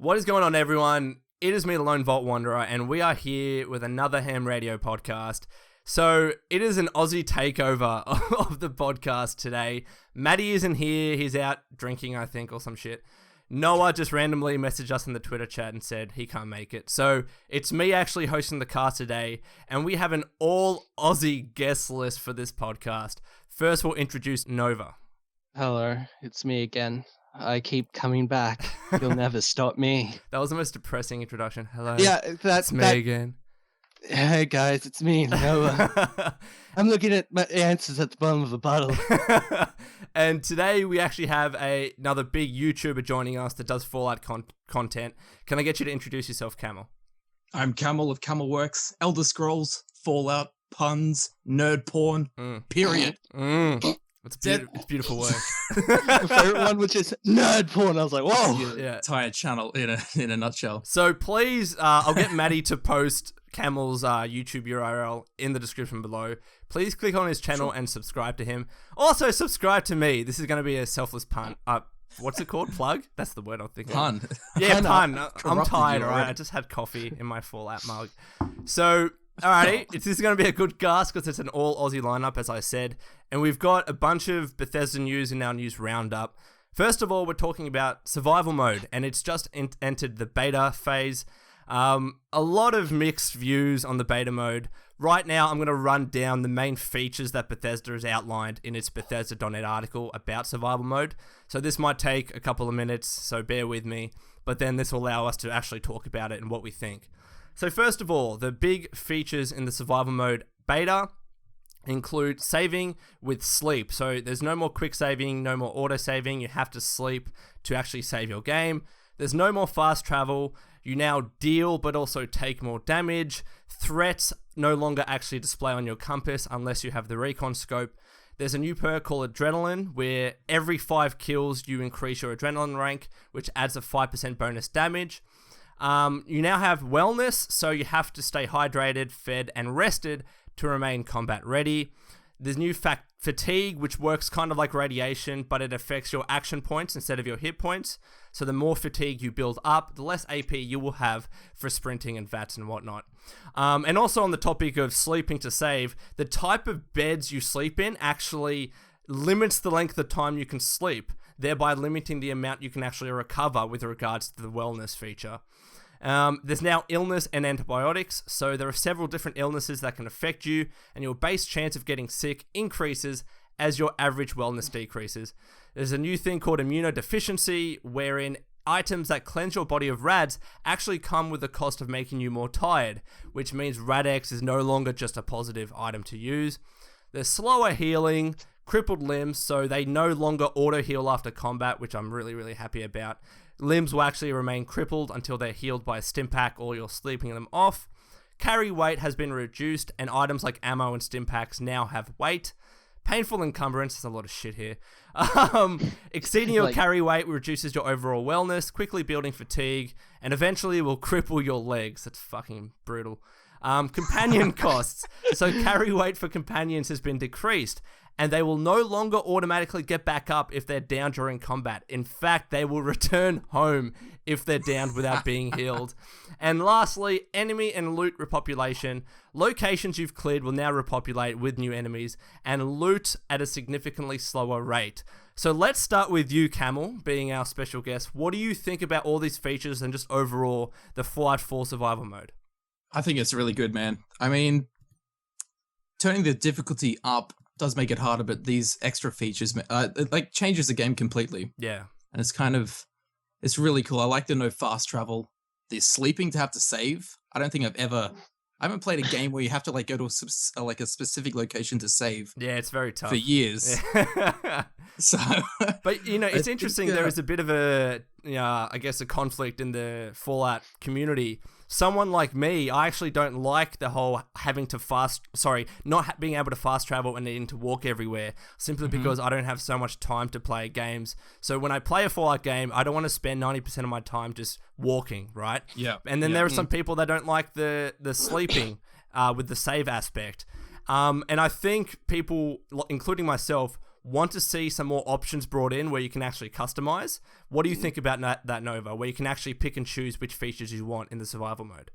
What is going on, everyone? It is me, the LoneVaultWanderer, and we are here with another H.A.M Radio Podcast. So, it is an Aussie takeover of the podcast today. Matty isn't here. He's out drinking, I think, or some shit. Noah just randomly messaged us in the Twitter chat and said he can't make it. So, it's me actually hosting the cast today, and we have an all-Aussie guest list for this podcast. First, we'll introduce Nova. Hello, it's me again. I keep coming back. You'll never stop me. That was the most depressing introduction. Hello. Yeah, that's me again. Hey guys, it's me, Noah. I'm looking at my answers at the bottom of the bottle. And today we actually have another big YouTuber joining us that does Fallout content. Can I get you to introduce yourself, Camel? I'm Camel of Camelworks, Elder Scrolls, Fallout, puns, nerd porn, period. It's beautiful work. The favorite one, which is nerd porn. I was like, whoa. Yeah. Entire channel in a nutshell. So please, I'll get Matty to post Camel's YouTube URL in the description below. Please click on his channel and subscribe to him. Also, subscribe to me. This is going to be a selfless pun. What's it called? Plug? That's the word I'm thinking. Pun. Yeah, pun. I'm tired, alright? I just had coffee in my Fallout mug. So, alrighty, this is going to be a good cast because it's an all-Aussie lineup, as I said. And we've got a bunch of Bethesda news in our news roundup. First of all, we're talking about survival mode, and it's just entered the beta phase. A lot of mixed views on the beta mode. Right now, I'm going to run down the main features that Bethesda has outlined in its Bethesda.net article about survival mode. So this might take a couple of minutes, so bear with me. But then this will allow us to actually talk about it and what we think. So first of all, the big features in the survival mode beta include saving with sleep. So there's no more quick saving, no more auto saving. You have to sleep to actually save your game. There's no more fast travel. You now deal but also take more damage. Threats no longer actually display on your compass unless you have the recon scope. There's a new perk called Adrenaline, where every 5 kills you increase your Adrenaline rank, which adds a 5% bonus damage. You now have wellness, so you have to stay hydrated, fed, and rested to remain combat ready. There's new fatigue, which works kind of like radiation, but it affects your action points instead of your hit points. So the more fatigue you build up, the less AP you will have for sprinting and VATS and whatnot. And also on the topic of sleeping to save, the type of beds you sleep in actually limits the length of time you can sleep, thereby limiting the amount you can actually recover with regards to the wellness feature. There's now illness and antibiotics, so there are several different illnesses that can affect you, and your base chance of getting sick increases as your average wellness decreases. There's a new thing called immunodeficiency, wherein items that cleanse your body of rads actually come with the cost of making you more tired, which means Rad-X is no longer just a positive item to use. There's slower healing, crippled limbs, so they no longer auto-heal after combat, which I'm really, really happy about. Limbs will actually remain crippled until they're healed by a stim pack or you're sleeping them off. Carry weight has been reduced, and items like ammo and stim packs now have weight. Painful encumbrance, there's a lot of shit here. Exceeding your carry weight reduces your overall wellness, quickly building fatigue, and eventually will cripple your legs. That's fucking brutal. Companion costs. So carry weight for companions has been decreased, and they will no longer automatically get back up if they're down during combat. In fact, they will return home if they're down without being healed. And lastly, enemy and loot repopulation. Locations you've cleared will now repopulate with new enemies and loot at a significantly slower rate. So let's start with you, Camel, being our special guest. What do you think about all these features and just overall the Fallout 4 survival mode? I think it's really good, man. I mean, turning the difficulty up does make it harder, but these extra features, it changes the game completely. Yeah. And it's really cool. I like the no fast travel. The sleeping to have to save. I don't think I haven't played a game where you have to go to a specific location to save. Yeah, it's very tough. For years. Yeah. So, but it's interesting. There is a bit of a, I guess, a conflict in the Fallout community. Someone like me, I actually don't like the whole not being able to fast travel and needing to walk everywhere, simply because I don't have so much time to play games. So when I play a Fallout game, I don't want to spend 90% of my time just walking, right? Yeah. And then there are some people that don't like the sleeping with the save aspect. And I think people, including myself, want to see some more options brought in where you can actually customize. What do you think about that, Nova, where you can actually pick and choose which features you want in the survival mode?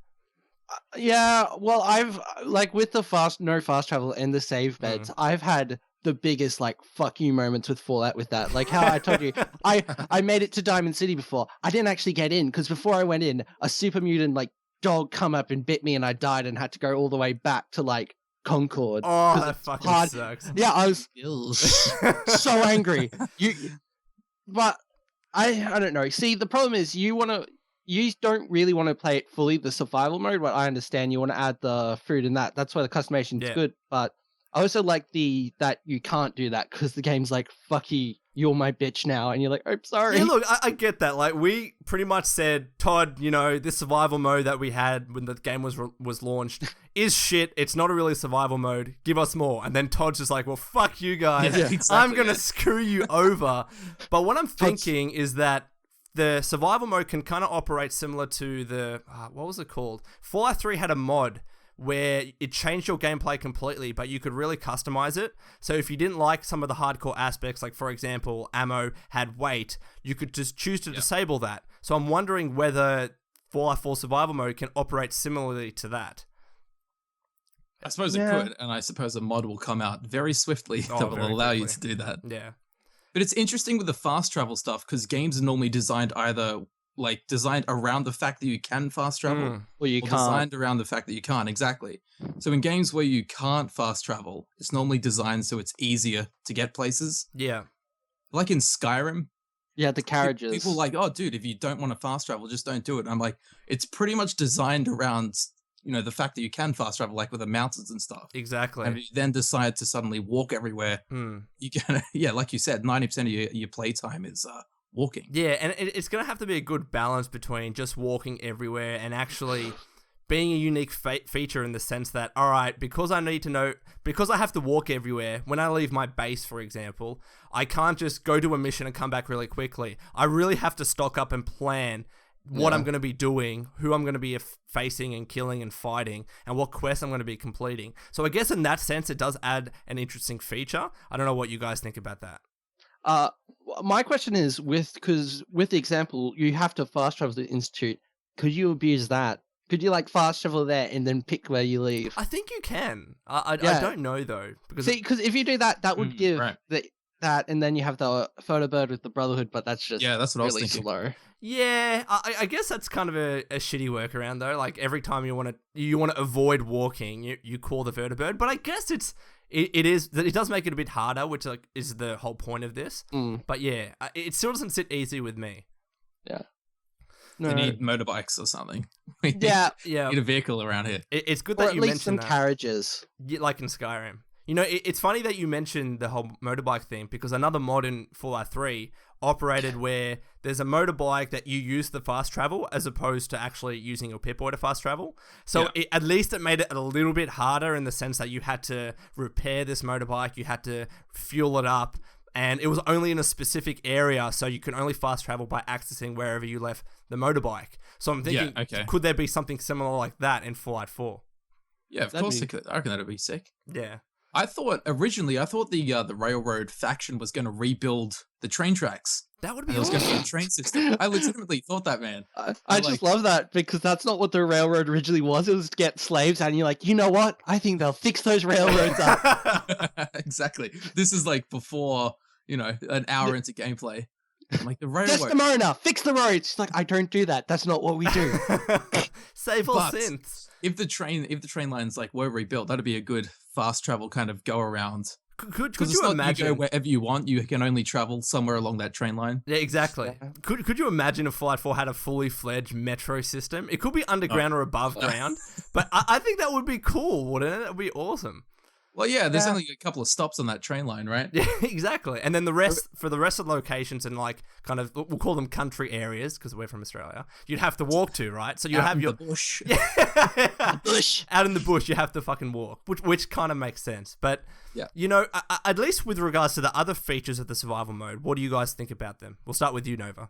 Yeah, well, I've like with the no fast travel and the save beds, I've had the biggest like fuck you moments with Fallout with that. Like how I told you, I made it to Diamond City before. I didn't actually get in because before I went in, a super mutant like dog come up and bit me, and I died and had to go all the way back to like Concord. Oh, that fucking sucks. Yeah, I was so angry. But I don't know. See, the problem is you don't really want to play it fully the survival mode. But I understand you want to add the food and that. That's why the customation is good. But I also like that you can't do that because the game's like, fuck you, you're my bitch now. And you're like, I'm sorry. Yeah, look, I get that. Like, we pretty much said, Todd, this survival mode that we had when the game was launched is shit. It's not a really survival mode. Give us more. And then Todd's just like, well, fuck you guys. Yeah, exactly, I'm going to screw you over. But what I'm thinking is that the survival mode can kind of operate similar to the, what was it called? Fallout 3 had a mod where it changed your gameplay completely, but you could really customize it. So if you didn't like some of the hardcore aspects, like for example, ammo had weight, you could just choose to disable that. So I'm wondering whether Fallout 4 survival mode can operate similarly to that. I suppose it could, and I suppose a mod will come out very swiftly that will allow you to do that. Yeah. But it's interesting with the fast travel stuff because games are normally designed around the fact that you can fast travel or you can't. Designed around the fact that you can't. Exactly. So in games where you can't fast travel, it's normally designed so it's easier to get places. Yeah. Like in Skyrim. Yeah, the carriages. People are like, oh, dude, if you don't want to fast travel, just don't do it. And I'm like, it's pretty much designed around, the fact that you can fast travel, like with the mountains and stuff. Exactly. And if you then decide to suddenly walk everywhere, you can, like you said, 90% of your playtime is walking. Yeah, and it's going to have to be a good balance between just walking everywhere and actually being a unique feature in the sense that, all right, because I have to walk everywhere, when I leave my base, for example, I can't just go to a mission and come back really quickly. I really have to stock up and plan what I'm going to be doing, who I'm going to be facing and killing and fighting, and what quests I'm going to be completing. So I guess in that sense, it does add an interesting feature. I don't know what you guys think about that. My question is because with the example, you have to fast travel to the Institute. Could you abuse that? Could you fast travel there and then pick where you leave? I think you can. I don't know though. Because if you do that, that would give that, and then you have the photo bird with the Brotherhood, but that's just that's what really I was thinking. Slow. Yeah, I guess that's kind of a shitty workaround though. Like every time you want to avoid walking, you call the vertibird. But I guess it does make it a bit harder, which is the whole point of this. But yeah, it still doesn't sit easy with me. Yeah. No. You need motorbikes or something. Yeah. You need a vehicle around here. It's good that you mentioned some carriages. Like in Skyrim. It's funny that you mentioned the whole motorbike thing because another mod in Fallout 3 operated where there's a motorbike that you use to fast travel as opposed to actually using your Pip-Boy to fast travel. So at least it made it a little bit harder in the sense that you had to repair this motorbike, you had to fuel it up, and it was only in a specific area, so you can only fast travel by accessing wherever you left the motorbike. So I'm thinking, could there be something similar like that in Fallout 4? Yeah, of course it could. I reckon that'd be sick. Yeah. I thought the railroad faction was going to rebuild the train tracks. That would be awesome. It was going to be a train system. I legitimately thought that, man. I just love that because that's not what the railroad originally was. It was to get slaves, and you're like, you know what? I think they'll fix those railroads up. Exactly. This is before, an hour into gameplay. I'm like, the railroad. Just the Mona, fix the roads. It's like, I don't do that. That's not what we do. Save all synths. If the train lines were rebuilt, that'd be a good fast travel kind of go around. Could you imagine? You go wherever you want, you can only travel somewhere along that train line. Yeah, exactly. Could you imagine if Fallout 4 had a fully fledged metro system? It could be underground or above ground, but I think that would be cool, wouldn't it? That would be awesome. Well, yeah, there's only a couple of stops on that train line, right? Yeah, exactly. And then the rest of the locations and kind of, we'll call them country areas because we're from Australia, you'd have to walk to, right? So you have your bush. Yeah. Bush. Out in the bush, you have to fucking walk, which kind of makes sense. But, at least with regards to the other features of the survival mode, what do you guys think about them? We'll start with you, Nova.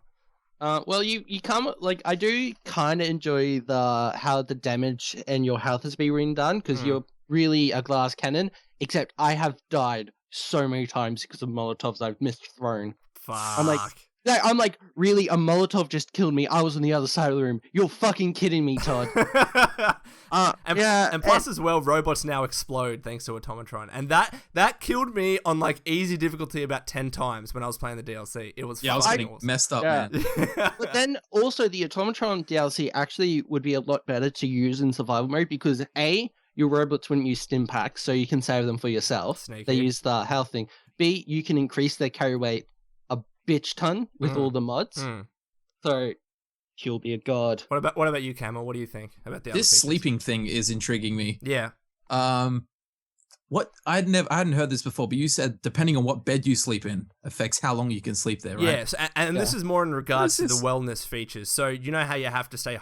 Well, you come I do kind of enjoy how the damage and your health has been redone because you're really a glass cannon, except I have died so many times because of Molotovs I've misthrown. Fuck. I'm like, really, a Molotov just killed me. I was on the other side of the room. You're fucking kidding me, Todd. And plus as well, robots now explode thanks to Automatron. And that killed me on like easy difficulty about 10 times when I was playing the DLC. It was I was getting awesome. messed up, man. But then also the Automatron DLC actually would be a lot better to use in survival mode because A, your robots wouldn't use stim packs, so you can save them for yourself. Sneaky. They use the health thing. B, you can increase their carry weight a bitch ton with all the mods. So you'll be a god. What about you, Camel? What do you think about the other This features? sleeping thing is intriguing me. Yeah. What I hadn't heard this before, but you said depending on what bed you sleep in affects how long you can sleep there, right? Yes, and this is more in regards to the wellness features. So you know how you have to stay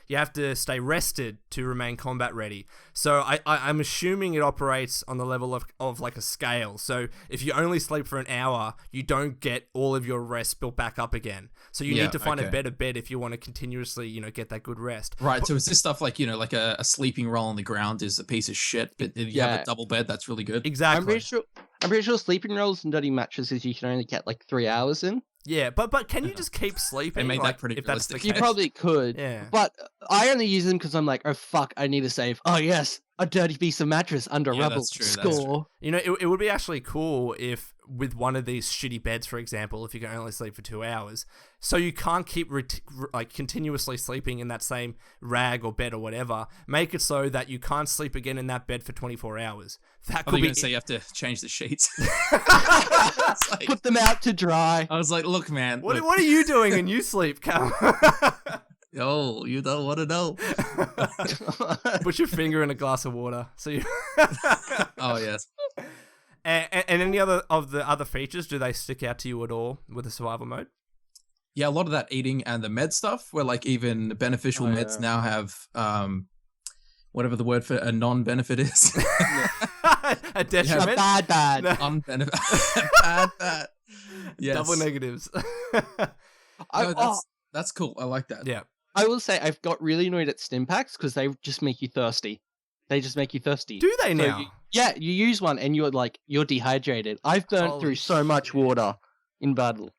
you have to stay rested to remain combat ready. So I'm assuming it operates on the level of like a scale. So if you only sleep for an hour, you don't get all of your rest built back up again. So you need to find a better bed if you want to continuously, get that good rest. Right. So is this stuff like, like a sleeping roll on the ground is a piece of shit, but if you have a double bed, that's really good. Exactly. I'm pretty sure sleeping rolls and dirty mattresses you can only get like 3 hours in. Yeah, but can you just keep sleeping? They made that pretty if that's the realistic. case? You probably could. Yeah. But I only use them because I'm like, oh fuck, I need to save. Oh yes, a dirty piece of mattress under rubble. That's true, Score. that's true. It would be actually cool if with one of these shitty beds, for example, if you can only sleep for 2 hours, so you can't keep continuously sleeping in that same rag or bed or whatever. Make it so that you can't sleep again in that bed for 24 hours. That could be. Say you have to change the sheets. Put them out to dry. I was like, look, man. What are you doing when you sleep, Cal? Oh, you don't want to know. Put your finger in a glass of water. So you. Oh yes. And any other of the other features, do they stick out to you at all with the survival mode? Yeah, a lot of that eating and the med stuff, where like even beneficial meds now have whatever the word for a non-benefit is. A detriment? Bad. Unbenefit. bad. Yes. Double negatives. That's cool. I like that. Yeah. I will say I've got really annoyed at stim packs because they just make you thirsty. They just make you thirsty. Do they now? You use one and you're dehydrated. I've burnt through so much water in battle.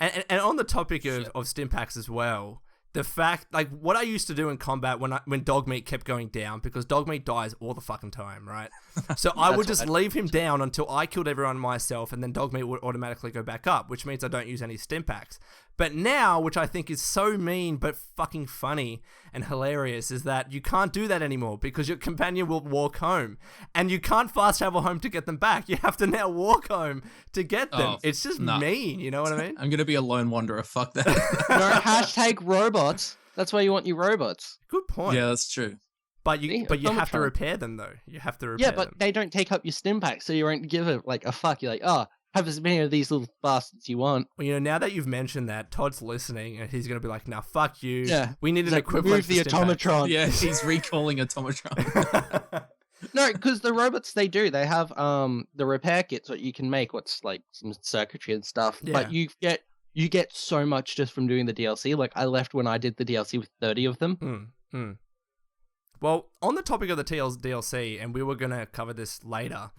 And on the topic of stim packs as well, the fact, like, what I used to do in combat when dog meat kept going down, because dog meat dies all the fucking time, right? So I would just leave him down until I killed everyone myself, and then dog meat would automatically go back up, which means I don't use any stim packs. But now, which I think is so mean but fucking funny and hilarious, is that you can't do that anymore because your companion will walk home, and you can't fast travel home to get them back. You have to now walk home to get them. It's just mean, you know what I mean? I'm gonna be a lone wanderer. Fuck that. No, #robots. That's why you want your robots. Good point. Yeah, that's true. But you have to repair them though. You have to repair them. Yeah, but they don't take up your stim pack, so you won't give it like a fuck. You're like, have as many of these little bastards you want. Well, now that you've mentioned that, Todd's listening, and he's going to be like, "Now, fuck you. Yeah. We need an equivalent Move the Automatron." Yeah, he's recalling Automatron. No, because the robots they have the repair kits that you can make. What's like some circuitry and stuff. Yeah. But you get so much just from doing the DLC. Like I left when I did the DLC with 30 of them. Well, on the topic of the DLC, and we were going to cover this later.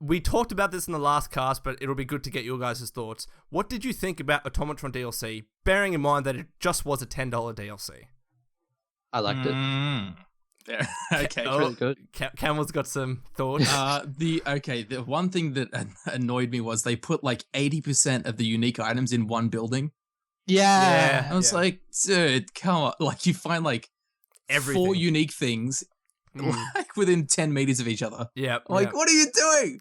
We talked about this in the last cast, but it'll be good to get your guys' thoughts. What did you think about Automatron DLC, bearing in mind that it just was a $10 DLC? I liked it. Okay, it's really good. Camel's got some thoughts. The one thing that annoyed me was they put like 80% of the unique items in one building. Yeah. I was like, dude, come on. Like you find like everything. 4 unique things like within 10 meters of each other. Yeah. Like, what are you doing?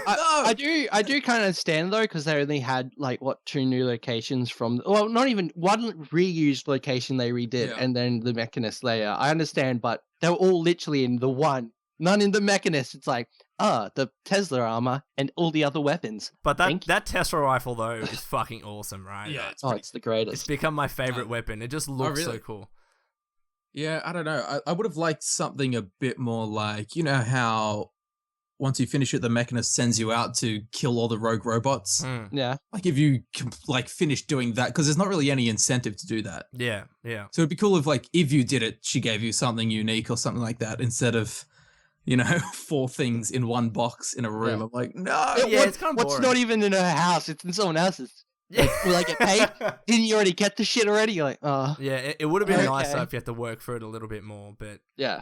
I do kind of understand though, because they only had like 2 new locations from, well, not even one reused location they redid, and then the Mechanist layer. I understand, but they were all literally in the one, none in the Mechanist. It's like, the Tesla armor and all the other weapons. But that Tesla rifle though is fucking awesome, right? Yeah. It's the greatest. It's become my favorite weapon. It just looks so cool. Yeah, I don't know. I would have liked something a bit more like, you know how once you finish it, the Mechanist sends you out to kill all the rogue robots? Yeah. Like if you finish doing that, because there's not really any incentive to do that. Yeah. So it'd be cool if if you did it, she gave you something unique or something like that instead of 4 things in one box in a room. Yeah. I'm like, no. It's kind of boring. What's not even in her house? It's in someone else's. Like, will I get paid? Didn't you already get the shit already? You're like, oh. Yeah, it would have been nicer if you had to work for it a little bit more, but yeah.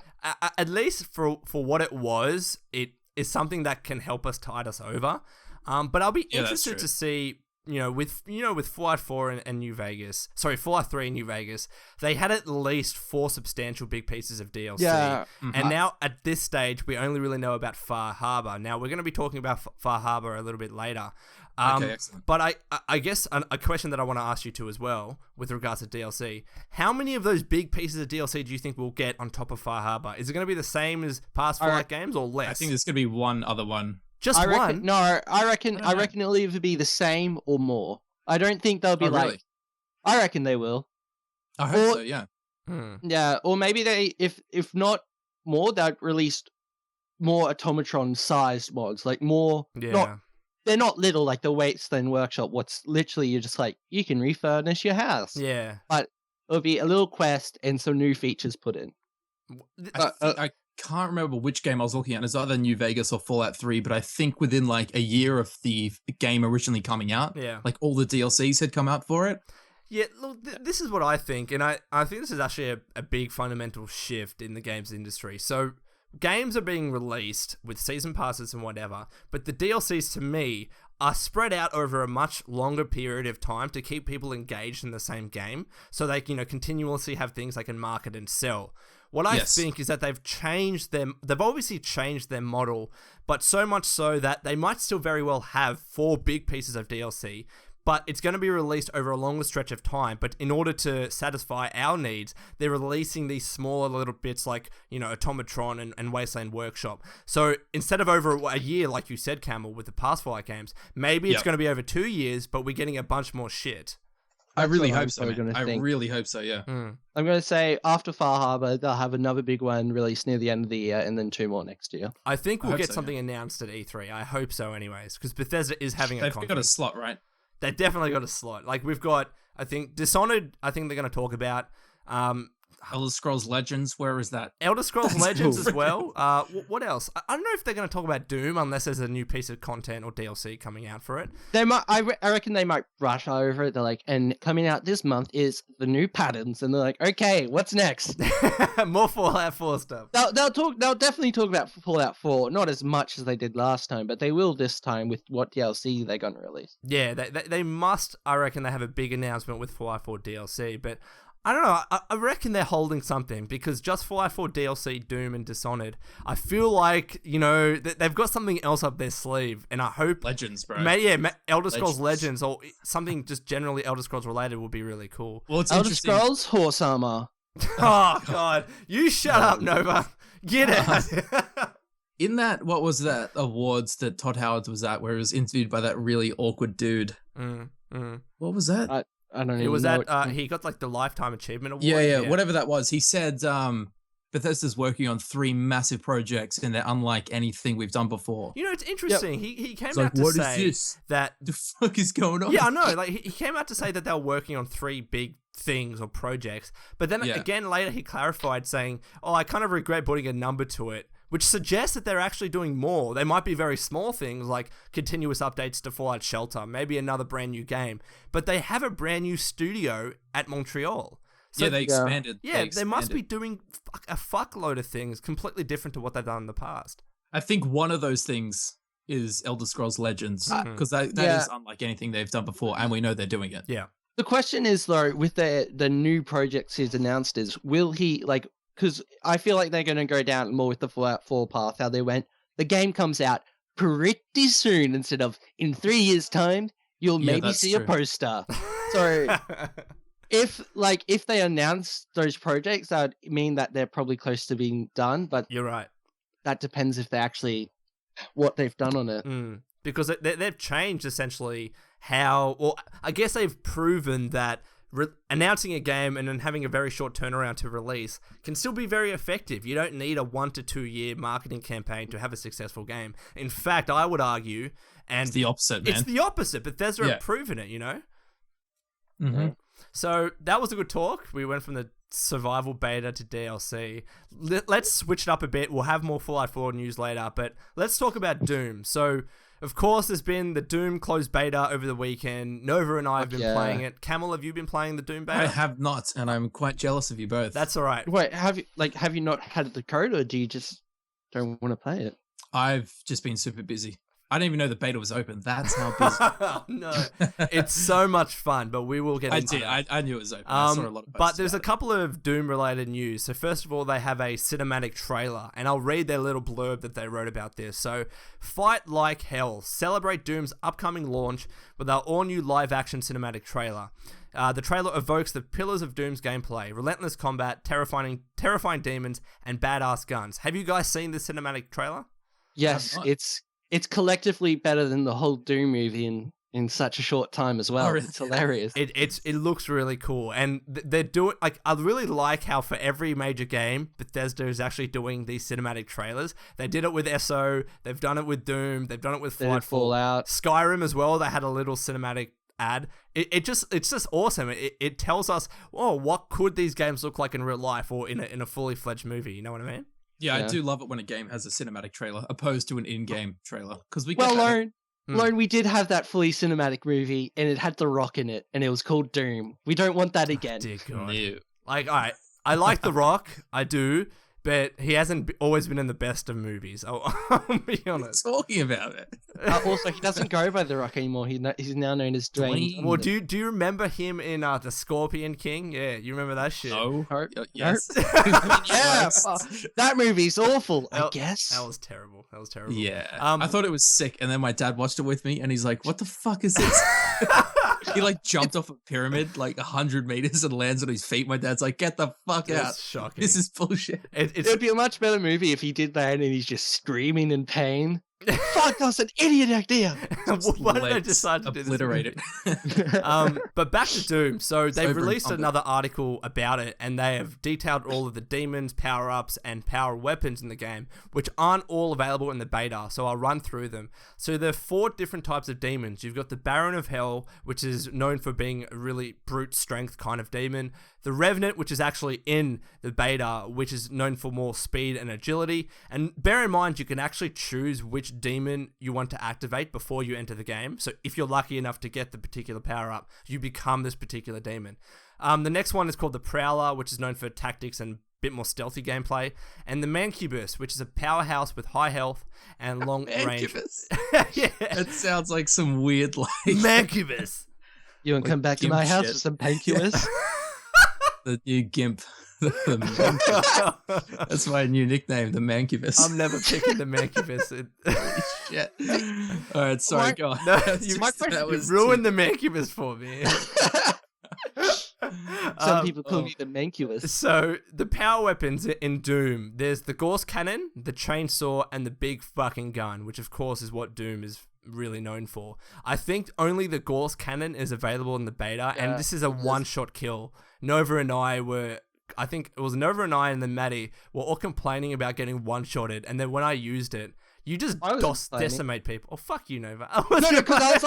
At least for what it was, it is something that can help us tide us over. But I'll be interested to see, with Fallout 4 and New Vegas, Fallout 3 and New Vegas, they had at least 4 substantial big pieces of DLC. Yeah. And now at this stage, we only really know about Far Harbor. Now we're going to be talking about Far Harbor a little bit later. Okay, excellent. But I guess a question that I want to ask you too as well, with regards to DLC, how many of those big pieces of DLC do you think we'll get on top of Far Harbor? Is it going to be the same as past Fallout games or less? I think there's going to be one other one. Just one? No, I reckon it'll either be the same or more. I don't think they'll be really? I reckon they will. I hope so, yeah. Yeah, or maybe they, if not more, they'll release more automatron-sized mods, like more. Yeah. They're not little like the Wasteland Workshop. What's literally you're just like you can refurnish your house. Yeah. But it'll be a little quest and some new features put in. I can't remember which game I was looking at. It's either New Vegas or Fallout 3, but I think within like a year of the game originally coming out, like all the DLCs had come out for it. Yeah, look, this is what I think, and I think this is actually a big fundamental shift in the games industry. So games are being released with season passes and whatever, but the DLCs to me are spread out over a much longer period of time to keep people engaged in the same game, so they continuously have things they can market and sell. What I think is that they've obviously changed their model, but so much so that they might still very well have 4 big pieces of DLC, but it's going to be released over a longer stretch of time. But in order to satisfy our needs, they're releasing these smaller little bits like, Automatron and Wasteland Workshop. So instead of over a year, like you said, Camel, with the past Fallout games, maybe it's going to be over 2 years, but we're getting a bunch more shit. I really hope so, man. I really hope so, yeah. I'm going to say after Far Harbor, they'll have another big one released near the end of the year and then 2 more next year. I think we'll get something announced at E3. I hope so anyways, because Bethesda is having a conference. They've got a slot, right? They definitely got a slot. Like, we've got, I think, Dishonored, I think they're going to talk about. Elder Scrolls Legends, where is that? Elder Scrolls Legends as well. What else? I don't know if they're going to talk about Doom unless there's a new piece of content or DLC coming out for it. They might. I reckon they might rush over it. They're like, and coming out this month is the new patterns, and they're like, okay, what's next? More Fallout 4 stuff. They'll definitely talk about Fallout 4, not as much as they did last time, but they will this time with what DLC they're going to release. Yeah, they must. I reckon they have a big announcement with Fallout 4 DLC, but I don't know. I reckon they're holding something because just Fallout 4 DLC, Doom, and Dishonored, I feel like, they've got something else up their sleeve, and I hope Legends, bro. Elder Scrolls Legends or something just generally Elder Scrolls related would be really cool. Well, it's Elder Scrolls Horse Armor. Oh, God. You shut up, Nova. Get out. In that, what was that awards that Todd Howard was at where he was interviewed by that really awkward dude? What was that? I don't even know. It was that he got like the Lifetime Achievement Award. Yeah, whatever that was. He said Bethesda's working on 3 massive projects and they're unlike anything we've done before. It's interesting. Yep. He came out like, to what say is this? That the fuck is going on? Yeah, I know. Like he came out to say that they were working on 3 big things or projects, but then again later he clarified saying, "Oh, I kind of regret putting a number to it." Which suggests that they're actually doing more. They might be very small things like continuous updates to Fallout Shelter, maybe another brand new game, but they have a brand new studio at Montreal. So, they expanded. Yeah, they must be doing a fuckload of things completely different to what they've done in the past. I think one of those things is Elder Scrolls Legends, because that is unlike anything they've done before, and we know they're doing it. Yeah. The question is, though, with the new projects he's announced is, will he, because I feel like they're going to go down more with the Fallout 4 path, how they went, the game comes out pretty soon instead of in 3 years' time, you'll maybe see a poster. So if they announce those projects, that would mean that they're probably close to being done, but you're right. That depends if they actually, what they've done on it. Because they've changed essentially I guess they've proven that announcing a game and then having a very short turnaround to release can still be very effective. You don't need a 1 to 2 year marketing campaign to have a successful game. In fact, I would argue, and it's the opposite, man. It's the opposite. Bethesda have proven it, Mm-hmm. So that was a good talk. We went from the survival beta to DLC. Let's switch it up a bit. We'll have more Fallout 4 news later, but let's talk about Doom. So, of course, there's been the Doom closed beta over the weekend. Nova and I have been playing it. Camel, have you been playing the Doom beta? I have not, and I'm quite jealous of you both. That's all right. Wait, have you not had the code, or do you just don't want to play it? I've just been super busy. I didn't even know the beta was open. That's how busy. No, it's so much fun, but we will get into that. I knew it was open. I saw a lot of posts but there's a about couple of Doom-related news. So first of all, they have a cinematic trailer, and I'll read their little blurb that they wrote about this. So, fight like hell. Celebrate Doom's upcoming launch with our all-new live-action cinematic trailer. The trailer evokes the pillars of Doom's gameplay: relentless combat, terrifying demons, and badass guns. Have you guys seen the cinematic trailer? Yes, it's collectively better than the whole Doom movie in such a short time as well. It's hilarious. It looks really cool, and they're doing like, I really like how for every major game Bethesda is actually doing these cinematic trailers. They did it with SO, they've done it with Doom, they've done it with Fallout, Skyrim as well. They had a little cinematic ad. It's just awesome. It tells us, what could these games look like in real life or in a fully fledged movie. You know what I mean? Yeah, I do love it when a game has a cinematic trailer opposed to an in-game trailer, because Lone, we did have that fully cinematic movie, and it had The Rock in it, and it was called Doom. We don't want that again. Dear God. No. Like, all right, I like The Rock, I do, but he hasn't always been in the best of movies. I'll be honest. Talking about it. Also, he doesn't go by The Rock anymore. He's now known as Dwayne. Well, do you remember him in The Scorpion King? Yeah, you remember that shit? No. Yes. Yeah, that movie's awful, I guess. That was terrible. Yeah. I thought it was sick, and then my dad watched it with me, and he's like, what the fuck is this? He like jumped off a pyramid like 100 meters and lands on his feet. My dad's like, get the fuck out. Shocking. This is bullshit. It would be a much better movie if he did that and he's just screaming in pain. Fuck, that's an idiot idea. Why did I decide to obliterate it? But back to Doom. So they've released another article about it, and they have detailed all of the demons, power-ups, and power weapons in the game, which aren't all available in the beta, so I'll run through them. So there are 4 different types of demons. You've got the Baron of Hell, which is known for being a really brute strength kind of demon. The Revenant, which is actually in the beta, which is known for more speed and agility. And bear in mind, you can actually choose which demon you want to activate before you enter the game. So if you're lucky enough to get the particular power-up, you become this particular demon. The next one is called the Prowler, which is known for tactics and a bit more stealthy gameplay. And the Mancubus, which is a powerhouse with high health and long range. Yeah. It sounds like some weird like... Mancubus! You want to come back to my house with some painkillers? The new gimp. That's my new nickname, the Mancubus. I'm never picking the Mancubus. Holy shit. Alright, sorry, go on. No, you ruined the Mancubus for me. Some people call me the Mancubus. So, the power weapons in Doom, there's the Gauss Cannon, the Chainsaw, and the Big Fucking Gun, which of course is what Doom is really known for. I think only the Gauss Cannon is available in the beta, and this is a one-shot kill. Nova and I and then Matty were all complaining about getting one-shotted, and then when I used it, you just decimate people. Oh, fuck you, Nova. Because I was